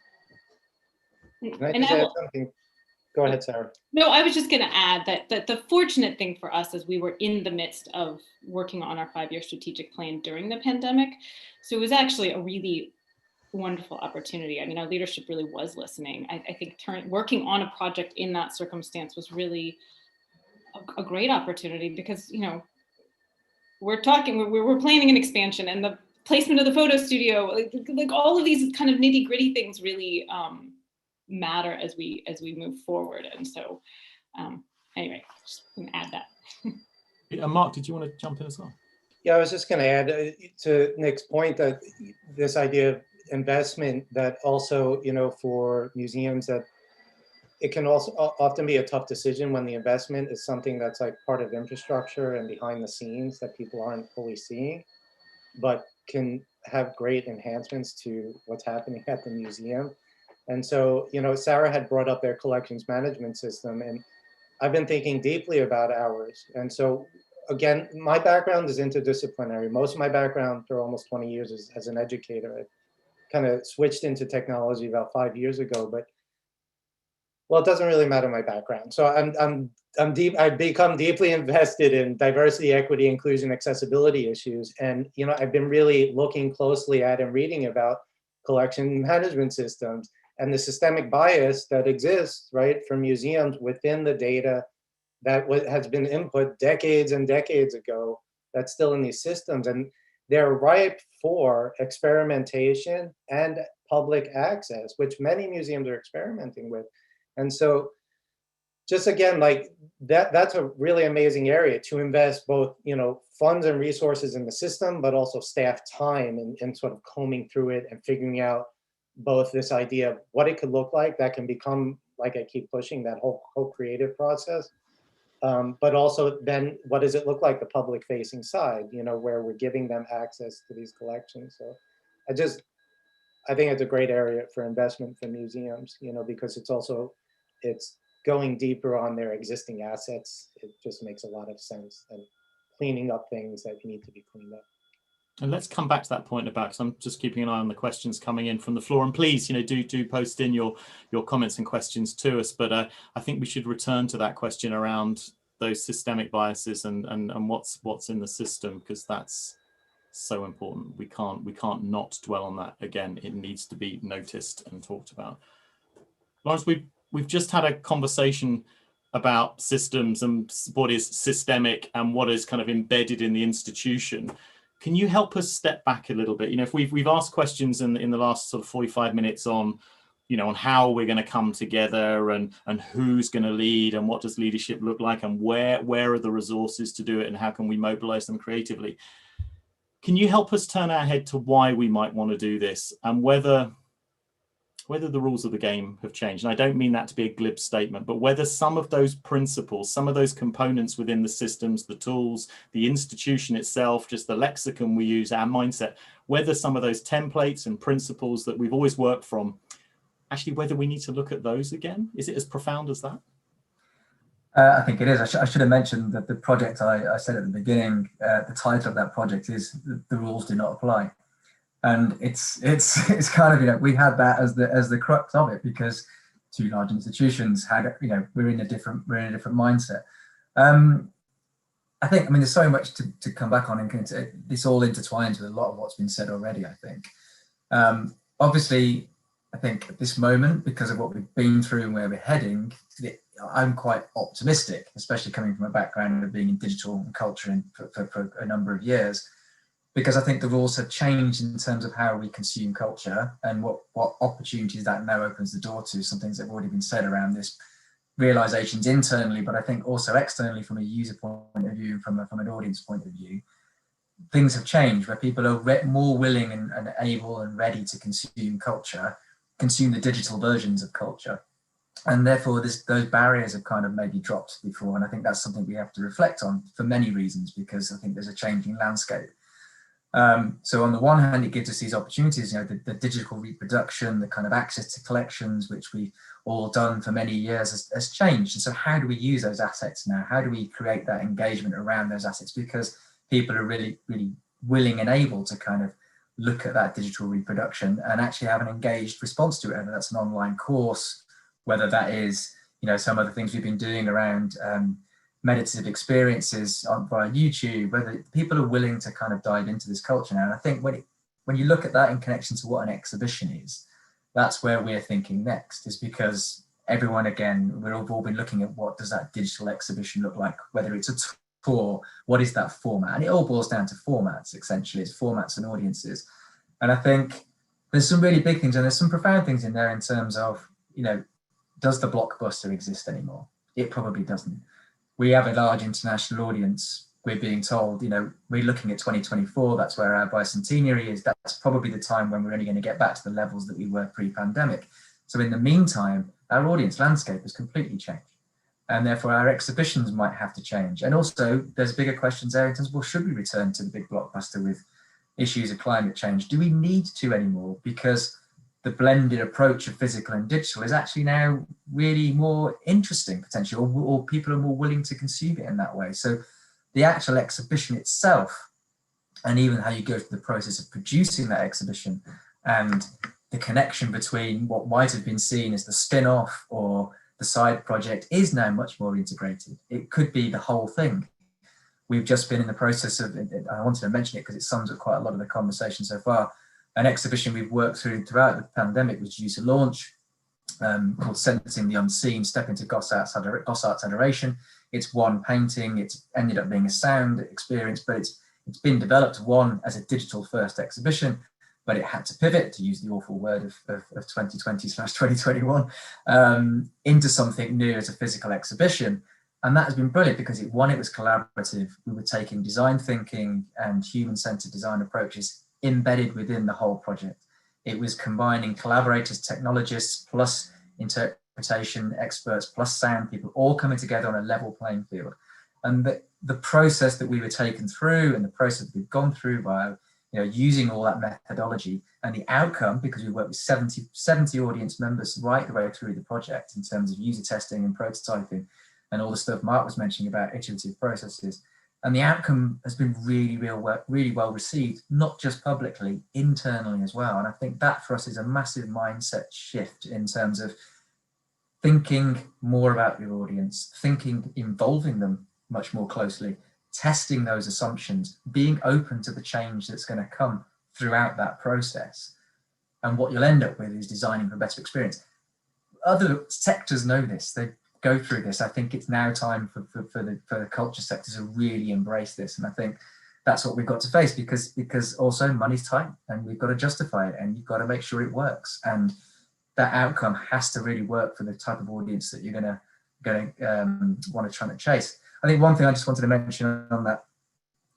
Can I just add something? Go ahead, Sarah. No, I was just going to add that the fortunate thing for us is we were in the midst of working on our 5-year strategic plan during the pandemic. So it was actually a really wonderful opportunity. I mean, our leadership really was listening. I think working on a project in that circumstance was really a great opportunity, because, we're planning an expansion, and the placement of the photo studio, like all of these kind of nitty gritty things really matter as we move forward. And so anyway, just gonna add that. Mark, did you want to jump in as well? Yeah, I was just going to add to Nick's point that this idea of investment, that also, for museums, that it can also often be a tough decision when the investment is something that's like part of infrastructure and behind the scenes that people aren't fully seeing, but can have great enhancements to what's happening at the museum. And so, Sarah had brought up their collections management system, and I've been thinking deeply about ours. And so, again, my background is interdisciplinary. Most of my background for almost 20 years is as an educator. I kind of switched into technology about 5 years ago, but well, it doesn't really matter my background. So I've become deeply invested in diversity, equity, inclusion, accessibility issues. And, I've been really looking closely at and reading about collection management systems and the systemic bias that exists, right, for museums within the data that has been input decades and decades ago, that's still in these systems. And they're ripe for experimentation and public access, which many museums are experimenting with. And so just again, like that's a really amazing area to invest both, funds and resources in the system, but also staff time in sort of combing through it and figuring out both this idea of what it could look like that can become, like I keep pushing, that whole creative process. But also then what does it look like the public facing side, where we're giving them access to these collections. So I think it's a great area for investment for museums, because it's going deeper on their existing assets. It just makes a lot of sense, and cleaning up things that need to be cleaned up. And let's come back to that point about, because I'm just keeping an eye on the questions coming in from the floor. And please, do post in your comments and questions to us. But I think we should return to that question around those systemic biases and what's in the system, because that's so important. We can't not dwell on that again. It needs to be noticed and talked about. Lawrence, we've just had a conversation about systems and what is systemic and what is kind of embedded in the institution. Can you help us step back a little bit? If we've asked questions in the last sort of 45 minutes on, on how we're going to come together and who's going to lead and what does leadership look like and where are the resources to do it and how can we mobilize them creatively? Can you help us turn our head to why we might want to do this and whether the rules of the game have changed? And I don't mean that to be a glib statement, but whether some of those principles, some of those components within the systems, the tools, the institution itself, just the lexicon we use, our mindset, whether some of those templates and principles that we've always worked from, actually whether we need to look at those again. Is it as profound as that? I think it is. I should have mentioned that the project I said at the beginning, the title of that project is The Rules Do Not Apply. And it's kind of, we had that as the crux of it, because two large institutions had, we're in a different mindset. I think, there's so much to come back on, and this all intertwines with a lot of what's been said already, I think. Obviously, I think at this moment, because of what we've been through and where we're heading, I'm quite optimistic, especially coming from a background of being in digital and culture for a number of years, because I think the rules have changed in terms of how we consume culture and what opportunities that now opens the door to. Some things that have already been said around this, realizations internally, but I think also externally from a user point of view, from an audience point of view. Things have changed where people are more willing and able and ready to consume culture, consume the digital versions of culture. And therefore those barriers have kind of maybe dropped before. And I think that's something we have to reflect on for many reasons, because I think there's a changing landscape. So on the one hand, it gives us these opportunities, the digital reproduction, the kind of access to collections, which we've all done for many years has changed. And so how do we use those assets now? How do we create that engagement around those assets? Because people are really, really willing and able to kind of look at that digital reproduction and actually have an engaged response to it, whether that's an online course, whether that is, some of the things we've been doing around meditative experiences via YouTube, whether people are willing to kind of dive into this culture now. And I think when you look at that in connection to what an exhibition is, that's where we're thinking next, is because everyone, again, we've all been looking at what does that digital exhibition look like, whether it's a tour, what is that format? And it all boils down to formats, essentially. It's formats and audiences. And I think there's some really big things and there's some profound things in there in terms of, does the blockbuster exist anymore? It probably doesn't. We have a large international audience. We're being told, we're looking at 2024, that's where our bicentenary is. That's probably the time when we're only going to get back to the levels that we were pre-pandemic. So in the meantime, our audience landscape has completely changed. And therefore our exhibitions might have to change. And also there's bigger questions there in terms of, well, should we return to the big blockbuster with issues of climate change? Do we need to anymore? Because the blended approach of physical and digital is actually now really more interesting potentially, or people are more willing to consume it in that way. So the actual exhibition itself, and even how you go through the process of producing that exhibition and the connection between what might have been seen as the spin-off or the side project, is now much more integrated. It could be the whole thing. We've just been in the process of, I wanted to mention it because it sums up quite a lot of the conversation so far, an exhibition we've worked through throughout the pandemic was due to launch, called Sensing the Unseen, Step into Gossart's Adoration. It's one painting, it's ended up being a sound experience, but it's been developed, one, as a digital first exhibition, but it had to pivot, to use the awful word of 2020/2021, into something new as a physical exhibition. And that has been brilliant because it was collaborative. We were taking design thinking and human-centered design approaches embedded within the whole project. It was combining collaborators, technologists, plus interpretation experts, plus sound people, all coming together on a level playing field. And the process that we were taken through and the process that we've gone through by using all that methodology, and the outcome, because we worked with 70 audience members right the way through the project in terms of user testing and prototyping and all the stuff Mark was mentioning about iterative processes. And the outcome has been really well received, not just publicly, internally as well. And I think that for us is a massive mindset shift in terms of thinking more about your audience, involving them much more closely, testing those assumptions, being open to the change that's going to come throughout that process. And what you'll end up with is designing for a better experience. Other sectors know this. go through this. I think it's now time for the culture sector to really embrace this. And I think that's what we've got to face, because also money's tight and we've got to justify it, and you've got to make sure it works. And that outcome has to really work for the type of audience that you're going to want to try to chase. I think one thing I just wanted to mention on that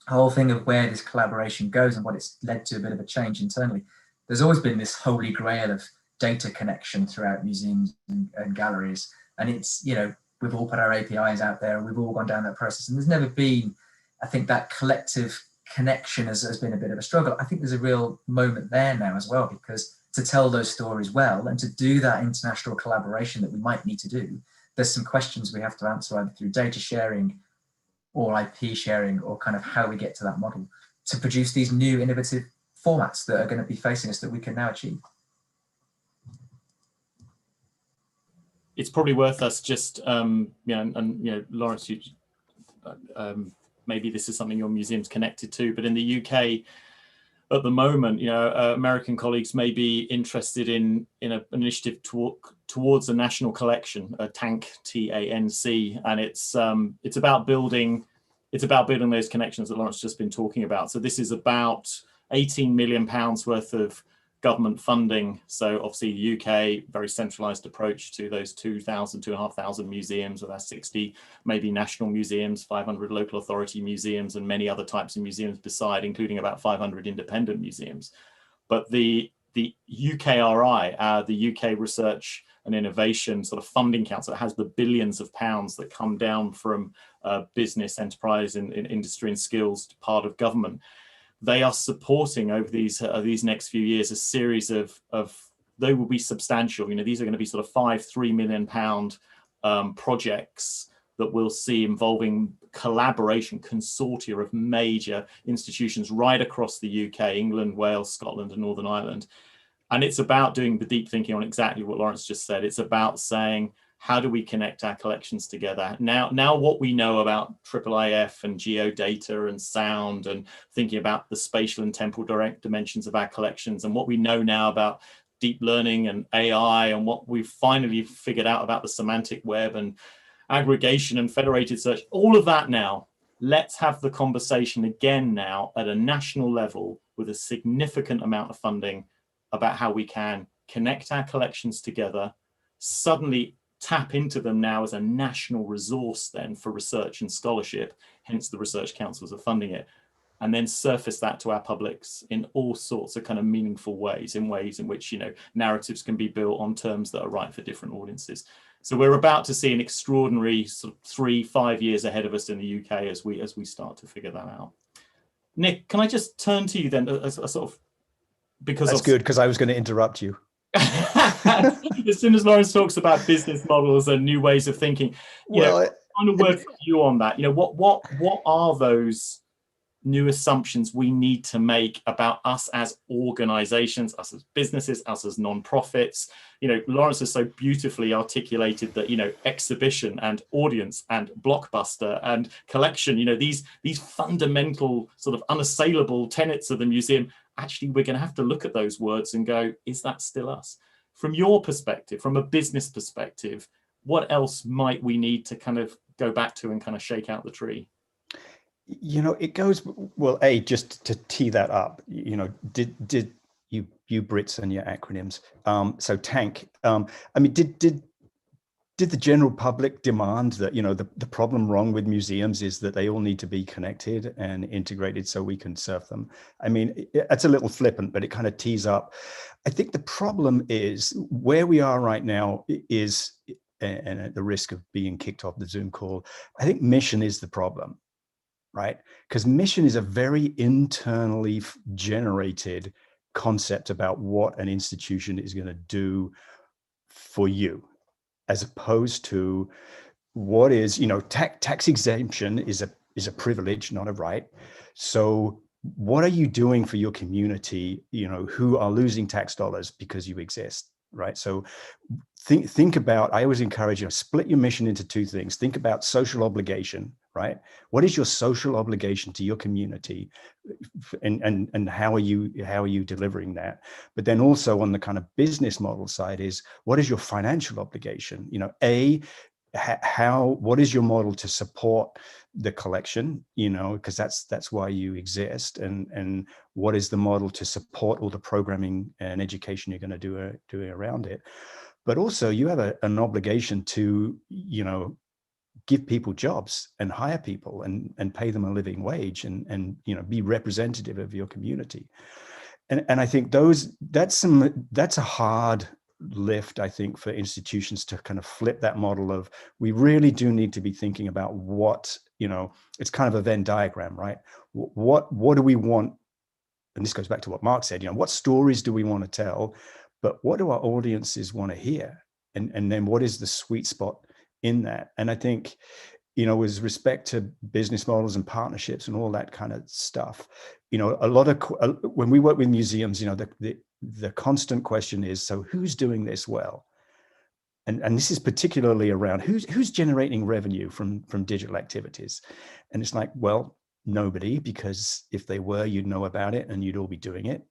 whole thing of where this collaboration goes and what it's led to a bit of a change internally. There's always been this holy grail of data connection throughout museums and galleries. And it's, you know, we've all put our APIs out there and we've all gone down that process. And there's never been, I think, that collective connection has been a bit of a struggle. I think there's a real moment there now as well, because to tell those stories well and to do that international collaboration that we might need to do, there's some questions we have to answer either through data sharing or IP sharing, or kind of how we get to that model to produce these new innovative formats that are going to be facing us that we can now achieve. It's probably worth us just, Lawrence, maybe this is something your museum's connected to, but in the UK at the moment, American colleagues may be interested in an initiative towards a national collection, a TANC, T-A-N-C, and it's about building those connections that Lawrence just been talking about. So this is about £18 million worth of government funding. So obviously UK, very centralized approach to those 2,500 museums, with our 60 maybe national museums, 500 local authority museums, and many other types of museums beside, including about 500 independent museums. But the UKRI, the UK Research and Innovation sort of funding council, has the billions of pounds that come down from business, enterprise, and industry and skills part of government. They are supporting over these next few years a series of they will be substantial. These are going to be sort of £3 million projects that we'll see involving collaboration, consortia of major institutions right across the UK, England, Wales, Scotland, and Northern Ireland. And it's about doing the deep thinking on exactly what Lawrence just said. It's about saying, how do we connect our collections together? Now what we know about IIIF and geodata and sound, and thinking about the spatial and temporal direct dimensions of our collections, and what we know now about deep learning and AI, and what we've finally figured out about the semantic web and aggregation and federated search, all of that now, let's have the conversation again now at a national level with a significant amount of funding about how we can connect our collections together, suddenly tap into them now as a national resource then for research and scholarship, hence the research councils are funding it, and then surface that to our publics in all sorts of kind of meaningful ways, in ways in which, narratives can be built on terms that are right for different audiences. So we're about to see an extraordinary sort of 3-5 years ahead of us in the UK as we start to figure that out. Nick, can I just turn to you then as a sort of, because that's good, because I was going to interrupt you. As soon as Lawrence talks about business models and new ways of thinking, kind of word for you on that. What are those new assumptions we need to make about us as organizations, us as businesses, us as non-profits? Lawrence has so beautifully articulated that, exhibition and audience and blockbuster and collection, these fundamental sort of unassailable tenets of the museum. Actually, we're going to have to look at those words and go, is that still us? From your perspective, from a business perspective, what else might we need to kind of go back to and kind of shake out the tree? It goes, well, just to tee that up, did you Brits and your acronyms, so TANC, did the general public demand that, the problem wrong with museums is that they all need to be connected and integrated so we can serve them? It's a little flippant, but it kind of tees up. I think the problem is where we are right now is, and at the risk of being kicked off the Zoom call, I think mission is the problem, right? Because mission is a very internally generated concept about what an institution is going to do for you, as opposed to what is, tax exemption is a privilege, not a right. So what are you doing for your community, who are losing tax dollars because you exist, right? So think about, I always encourage split your mission into two things. Think about social obligation, right? What is your social obligation to your community, and how are you delivering that? But then also on the kind of business model side is, what is your financial obligation? what is your model to support the collection, because that's why you exist, and what is the model to support all the programming and education you're going to do around it. But also you have an obligation to, give people jobs and hire people and pay them a living wage and be representative of your community. And I think that's a hard lift, I think, for institutions to kind of flip that model of, we really do need to be thinking about what, it's kind of a Venn diagram, right? What do we want? And this goes back to what Mark said, what stories do we want to tell, but what do our audiences want to hear? And then what is the sweet spot in that? And I think, with respect to business models and partnerships and all that kind of stuff, a lot of, when we work with museums, the constant question is, so who's doing this well? And this is particularly around who's generating revenue from digital activities. And it's like, well, nobody, because if they were, you'd know about it and you'd all be doing it.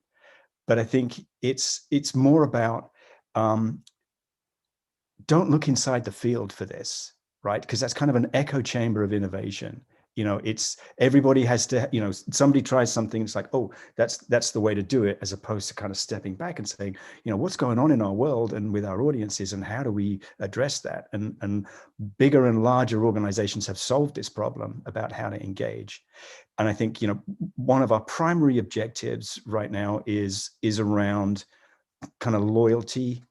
But I think it's more about, don't look inside the field for this, right? Because that's kind of an echo chamber of innovation. It's everybody has to, somebody tries something, it's like, oh, that's the way to do it, as opposed to kind of stepping back and saying, what's going on in our world and with our audiences, and how do we address that? And bigger and larger organizations have solved this problem about how to engage. And I think, one of our primary objectives right now is around kind of loyalty,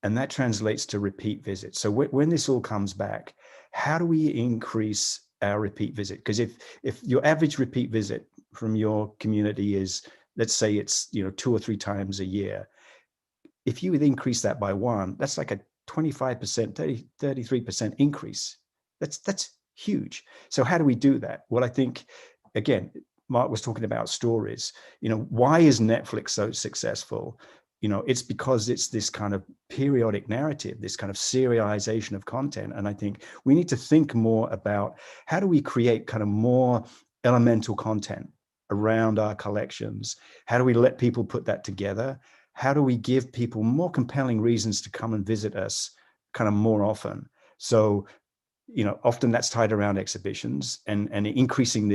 and that translates to repeat visits. So when this all comes back, how do we increase our repeat visit? Because if your average repeat visit from your community is, let's say it's 2 or 3 times a year, if you would increase that by 1, that's like a 25%, 33% increase. That's huge. So how do we do that? Well, I think, again, Mark was talking about stories. Why is Netflix so successful? It's because it's this kind of periodic narrative, this kind of serialization of content. And I think we need to think more about, how do we create kind of more elemental content around our collections? How do we let people put that together? How do we give people more compelling reasons to come and visit us kind of more often? So, often that's tied around exhibitions, and increasing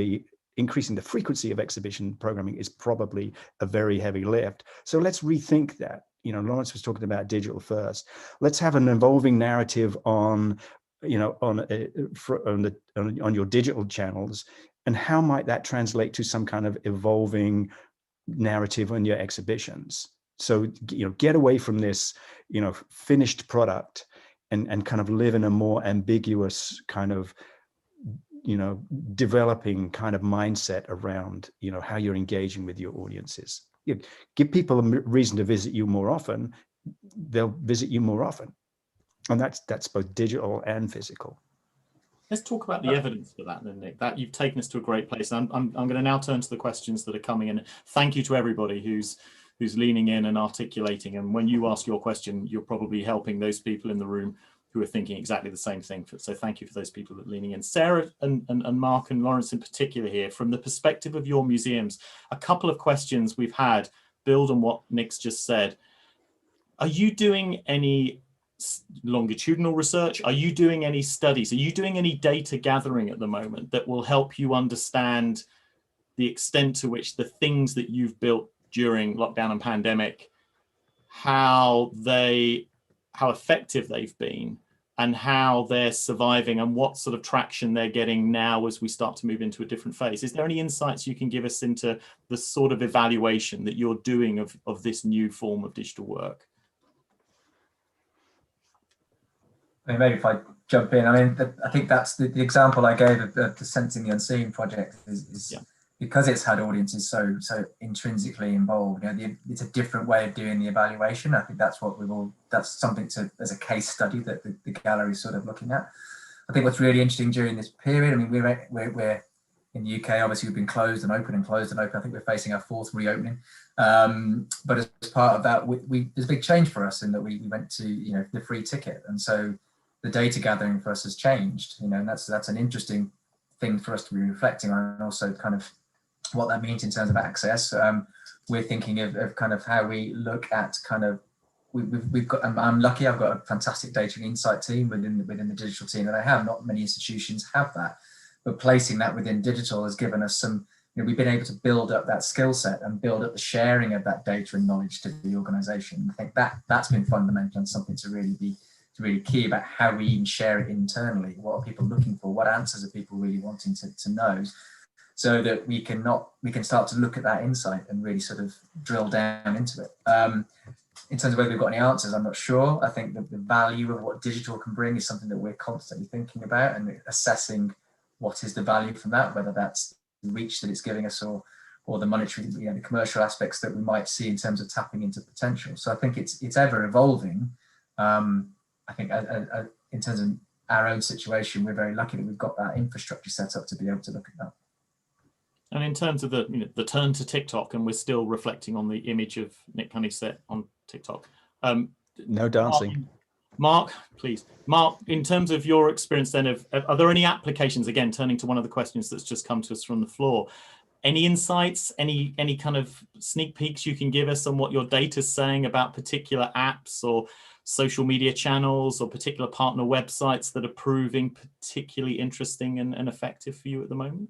the frequency of exhibition programming is probably a very heavy lift. So let's rethink that. Lawrence was talking about digital first. Let's have an evolving narrative on your digital channels, and how might that translate to some kind of evolving narrative on your exhibitions? So, get away from this, finished product, and kind of live in a more ambiguous kind of, developing kind of mindset around, how you're engaging with your audiences. Give people a reason to visit you more often, they'll visit you more often. And that's both digital and physical. Let's talk about the evidence for that then, Nick. That you've taken us to a great place. I'm going to now turn to the questions that are coming in. Thank you to everybody who's leaning in and articulating. And when you ask your question, you're probably helping those people in the room who are thinking exactly the same thing. So thank you for those people that are leaning in. Sarah and Mark and Lawrence in particular here, from the perspective of your museums, a couple of questions we've had build on what Nick's just said. Are you doing any longitudinal research? Are you doing any studies? Are you doing any data gathering at the moment that will help you understand the extent to which the things that you've built during lockdown and pandemic, how effective they've been, and how they're surviving, and what sort of traction they're getting now as we start to move into a different phase? Is there any insights you can give us into the sort of evaluation that you're doing of this new form of digital work? Maybe if I jump in, I think that's the example I gave of the Sensing the Unseen project is yeah. Because it's had audiences so intrinsically involved. It's a different way of doing the evaluation. I think that's that's something as a case study that the gallery is sort of looking at. I think what's really interesting during this period, we're in the UK, obviously we've been closed and open and closed and open. I think we're facing our 4th reopening. But as part of that, there's a big change for us in that we went to the free ticket, and so the data gathering for us has changed. And that's an interesting thing for us to be reflecting on, and also kind of what that means in terms of access. We're thinking of kind of how we look at kind of we've got, I'm lucky, I've got a fantastic data and insight team within the digital team that I have. Not many institutions have that, but placing that within digital has given us some, we've been able to build up that skill set and build up the sharing of that data and knowledge to the organization. I think that's been fundamental and something to really key about how we even share it internally. What are people looking for? What answers are people really wanting to know? So that we can start to look at that insight and really sort of drill down into it. In terms of whether we've got any answers, I'm not sure. I think that the value of what digital can bring is something that we're constantly thinking about and assessing what is the value from that, whether that's the reach that it's giving us or the monetary, the commercial aspects that we might see in terms of tapping into potential. So I think it's ever evolving. I think in terms of our own situation, we're very lucky that we've got that infrastructure set up to be able to look at that. And in terms of the turn to TikTok, and we're still reflecting on the image of Nick Honeyset on TikTok. No dancing. Mark, please. Mark, in terms of your experience then, are there any applications, again, turning to one of the questions that's just come to us from the floor, any insights, any kind of sneak peeks you can give us on what your data's saying about particular apps or social media channels or particular partner websites that are proving particularly interesting and effective for you at the moment?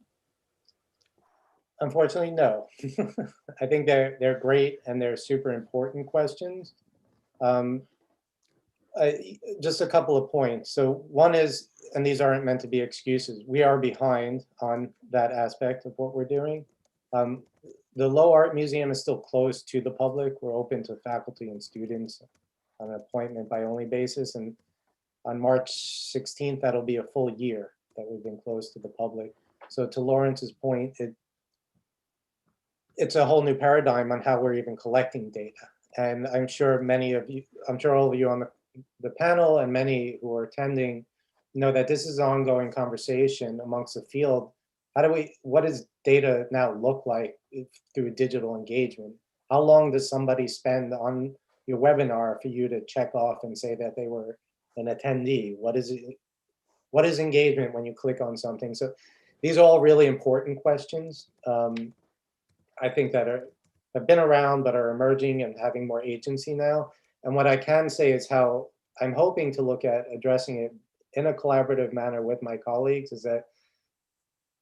Unfortunately, no. I think they're great and they're super important questions. Just a couple of points. So one is, and these aren't meant to be excuses, we are behind on that aspect of what we're doing. The Low Art Museum is still closed to the public. We're open to faculty and students on an appointment by only basis. And on March 16th, that'll be a full year that we've been closed to the public. So to Lawrence's point, it's a whole new paradigm on how we're even collecting data. And I'm sure many of you, I'm sure all of you on the panel and many who are attending know that this is an ongoing conversation amongst the field. What does data now look like through digital engagement? How long does somebody spend on your webinar for you to check off and say that they were an attendee? What is engagement when you click on something? So these are all really important questions. I think that have been around but are emerging and having more agency now. And what I can say is how I'm hoping to look at addressing it in a collaborative manner with my colleagues is that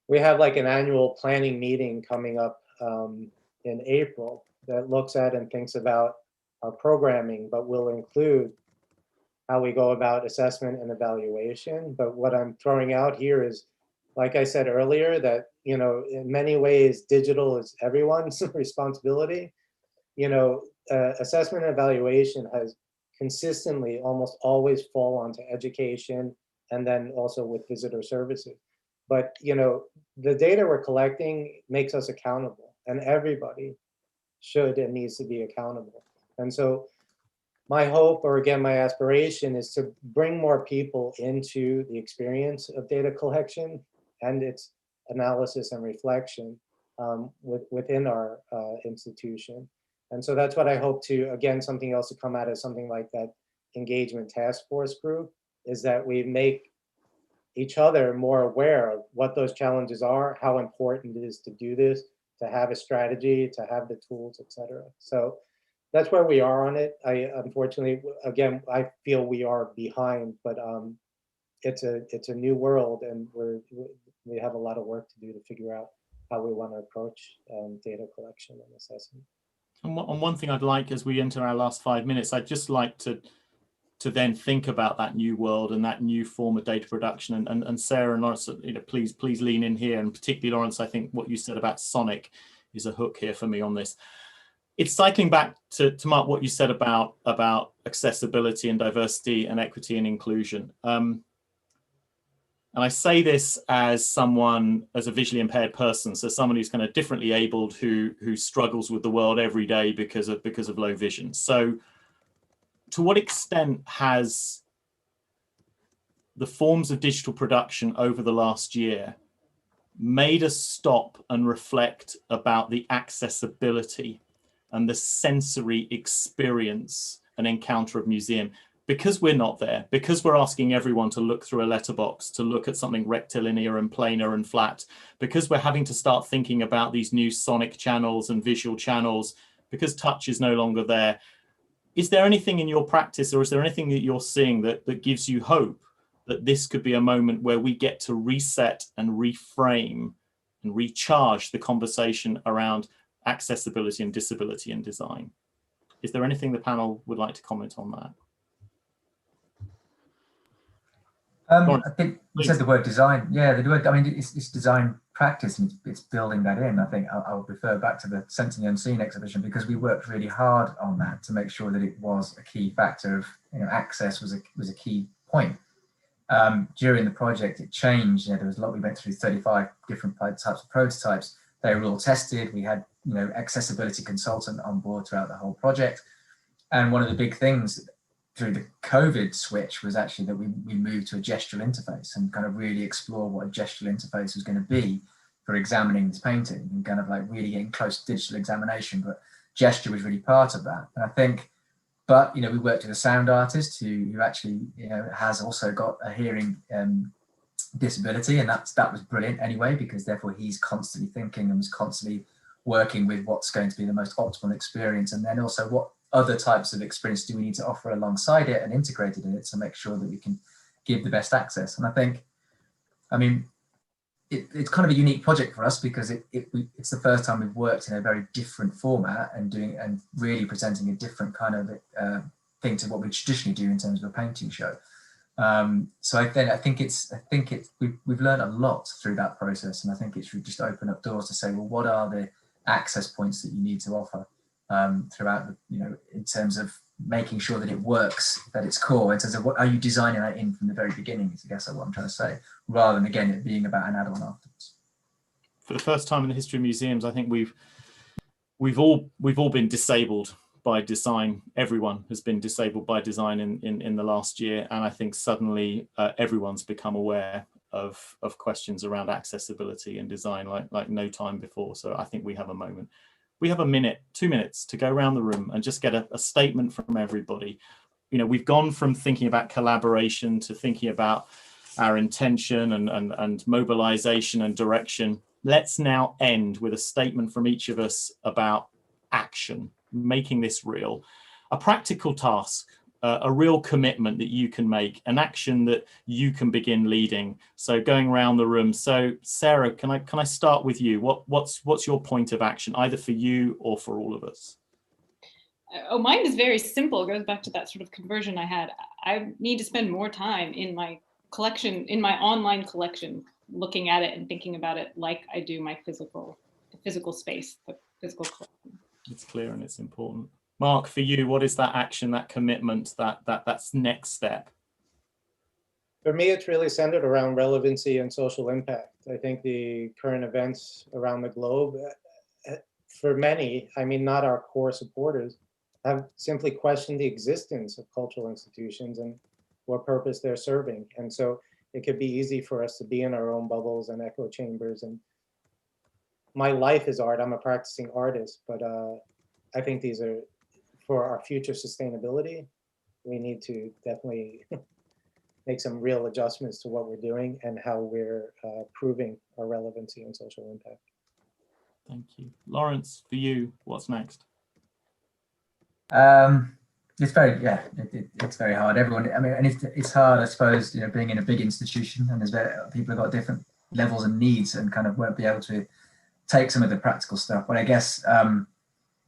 we have like an annual planning meeting coming up in April that looks at and thinks about our programming, but will include how we go about assessment and evaluation. But what I'm throwing out here is, like I said earlier, that, in many ways, digital is everyone's responsibility. Assessment and evaluation has consistently almost always fall onto education and then also with visitor services. But, the data we're collecting makes us accountable, and everybody should and needs to be accountable. And so my hope, or again, my aspiration, is to bring more people into the experience of data collection and its analysis and reflection within our institution. And so that's what I hope to, again, something else to come out of something like that engagement task force group, is that we make each other more aware of what those challenges are, how important it is to do this, to have a strategy, to have the tools, et cetera. So that's where we are on it. Unfortunately, again, I feel we are behind, but it's a new world, and we have a lot of work to do to figure out how we want to approach data collection and assessment. And one thing I'd like, as we enter our last 5 minutes, I'd just like to then think about that new world and that new form of data production. And Sarah and Lawrence, please lean in here. And particularly Lawrence, I think what you said about Sonic is a hook here for me on this. It's cycling back to Mark, what you said about accessibility and diversity and equity and inclusion. And I say this as a visually impaired person, so someone who's kind of differently abled who struggles with the world every day because of low vision. So to what extent has the forms of digital production over the last year made us stop and reflect about the accessibility and the sensory experience and encounter of museum? Because we're not there, because we're asking everyone to look through a letterbox, to look at something rectilinear and planar and flat, because we're having to start thinking about these new sonic channels and visual channels, because touch is no longer there, is there anything in your practice, or is there anything that you're seeing that gives you hope that this could be a moment where we get to reset and reframe and recharge the conversation around accessibility and disability in design? Is there anything the panel would like to comment on that? I think you said the word design. Yeah, the word, I mean, it's design practice, and it's building that in. I think I'll refer back to the Sensing the Unseen exhibition, because we worked really hard on that to make sure that it was a key factor of, access was a key point. During the project, it changed. There was a lot. We went through 35 different types of prototypes. They were all tested. We had, accessibility consultant on board throughout the whole project. And one of the big things through the COVID switch was actually that we moved to a gestural interface and kind of really explore what a gestural interface was going to be for examining this painting, and kind of like really getting close to digital examination. But gesture was really part of that. And I think, but, we worked with a sound artist who actually, has also got a hearing disability, and that was brilliant anyway, because therefore he's constantly thinking and was constantly working with what's going to be the most optimal experience, and then also what other types of experience do we need to offer alongside it and integrated in it to make sure that we can give the best access. And I think, it's kind of a unique project for us, because it's the first time we've worked in a very different format and really presenting a different kind of thing to what we traditionally do in terms of a painting show. So I think we've learned a lot through that process, and I think it should just open up doors to say, well, what are the access points that you need to offer throughout the, in terms of making sure that it works at its core, in terms of what are you designing that in from the very beginning, is I guess what I'm trying to say, rather than again it being about an add-on afterwards. For the first time in the history of museums, I think we've all been disabled by design. Everyone has been disabled by design in the last year, and I think suddenly everyone's become aware of questions around accessibility and design like no time before. So I think we have a moment. We have a minute, 2 minutes to go around the room and just get a statement from everybody. We've gone from thinking about collaboration to thinking about our intention and mobilization and direction. Let's now end with a statement from each of us about action, making this real, a practical task, a real commitment that you can make, an action that you can begin leading. So going around the room. So Sarah, can I start with you? What's your point of action, either for you or for all of us? Oh, mine is very simple. It goes back to that sort of conversion I had. I need to spend more time in my collection, in my online collection, looking at it and thinking about it like I do my physical space, the physical collection. It's clear and it's important. Mark, for you, what is that action, that commitment, that's next step? For me, it's really centered around relevancy and social impact. I think the current events around the globe, for many, not our core supporters, have simply questioned the existence of cultural institutions and what purpose they're serving. And so it could be easy for us to be in our own bubbles and echo chambers. And my life is art. I'm a practicing artist, but I think these are, for our future sustainability, we need to definitely make some real adjustments to what we're doing and how we're proving our relevancy and social impact. Thank you. Lawrence, for you, what's next? It's very, it's very hard. Everyone, and it's hard, I suppose, being in a big institution, and people have got different levels and needs and kind of won't be able to take some of the practical stuff. But I guess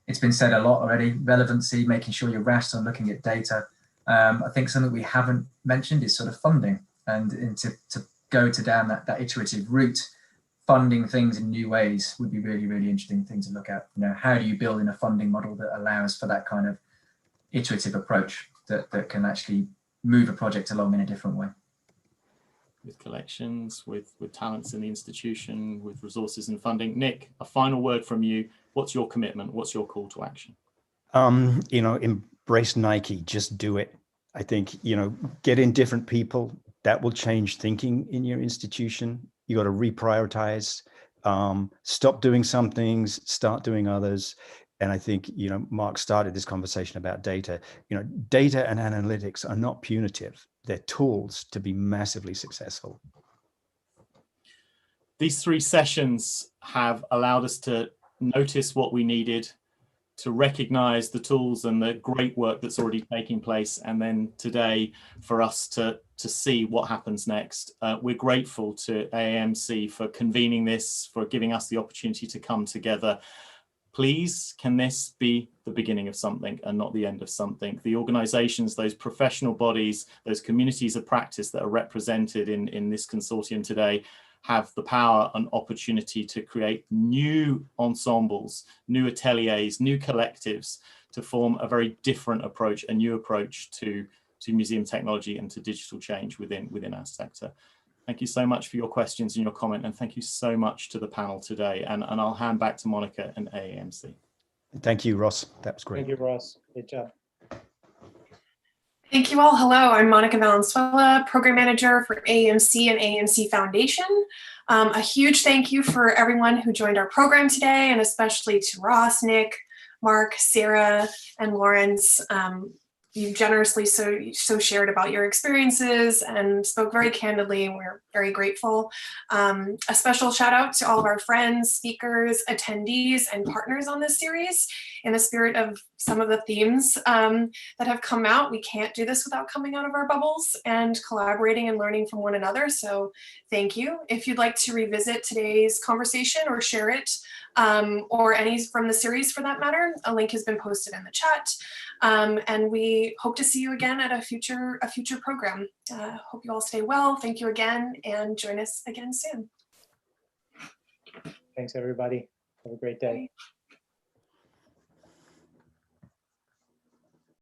it's been said a lot already, relevancy, making sure you're rational, looking at data. I think something we haven't mentioned is sort of funding, and to go down that iterative route, funding things in new ways would be really, really interesting thing to look at. How do you build in a funding model that allows for that kind of iterative approach that can actually move a project along in a different way? With collections, with talents in the institution, with resources and funding. Nick, a final word from you. What's your commitment? What's your call to action? Embrace Nike, just do it. I think, get in different people. That will change thinking in your institution. You got to reprioritize, stop doing some things, start doing others. And I think, Mark started this conversation about data. Data and analytics are not punitive. They're tools to be massively successful. These 3 sessions have allowed us to notice what we needed, recognize the tools and the great work that's already taking place, and then today for us to see what happens next. We're grateful to AAMC for convening this, for giving us the opportunity to come together. Please, can this be the beginning of something and not the end of something? The organizations, those professional bodies, those communities of practice that are represented in this consortium today have the power and opportunity to create new ensembles, new ateliers, new collectives to form a very different approach, a new approach to museum technology and to digital change within our sector. Thank you so much for your questions and your comment, and thank you so much to the panel today. And I'll hand back to Monica and AAMC. Thank you, Ross. That was great. Thank you, Ross. Great job. Thank you all. Hello, I'm Monica Valenzuela, Program Manager for AAMC and AAMC Foundation. A huge thank you for everyone who joined our program today, and especially to Ross, Nick, Mark, Sarah, and Lawrence. You generously so shared about your experiences and spoke very candidly, and we're very grateful. A special shout out to all of our friends, speakers, attendees, and partners on this series. In the spirit of some of the themes that have come out, we can't do this without coming out of our bubbles and collaborating and learning from one another. So thank you. If you'd like to revisit today's conversation or share it, or any from the series for that matter, a link has been posted in the chat. And we hope to see you again at a future program. Hope you all stay well. Thank you again, and join us again soon. Thanks, everybody. Have a great day. Bye.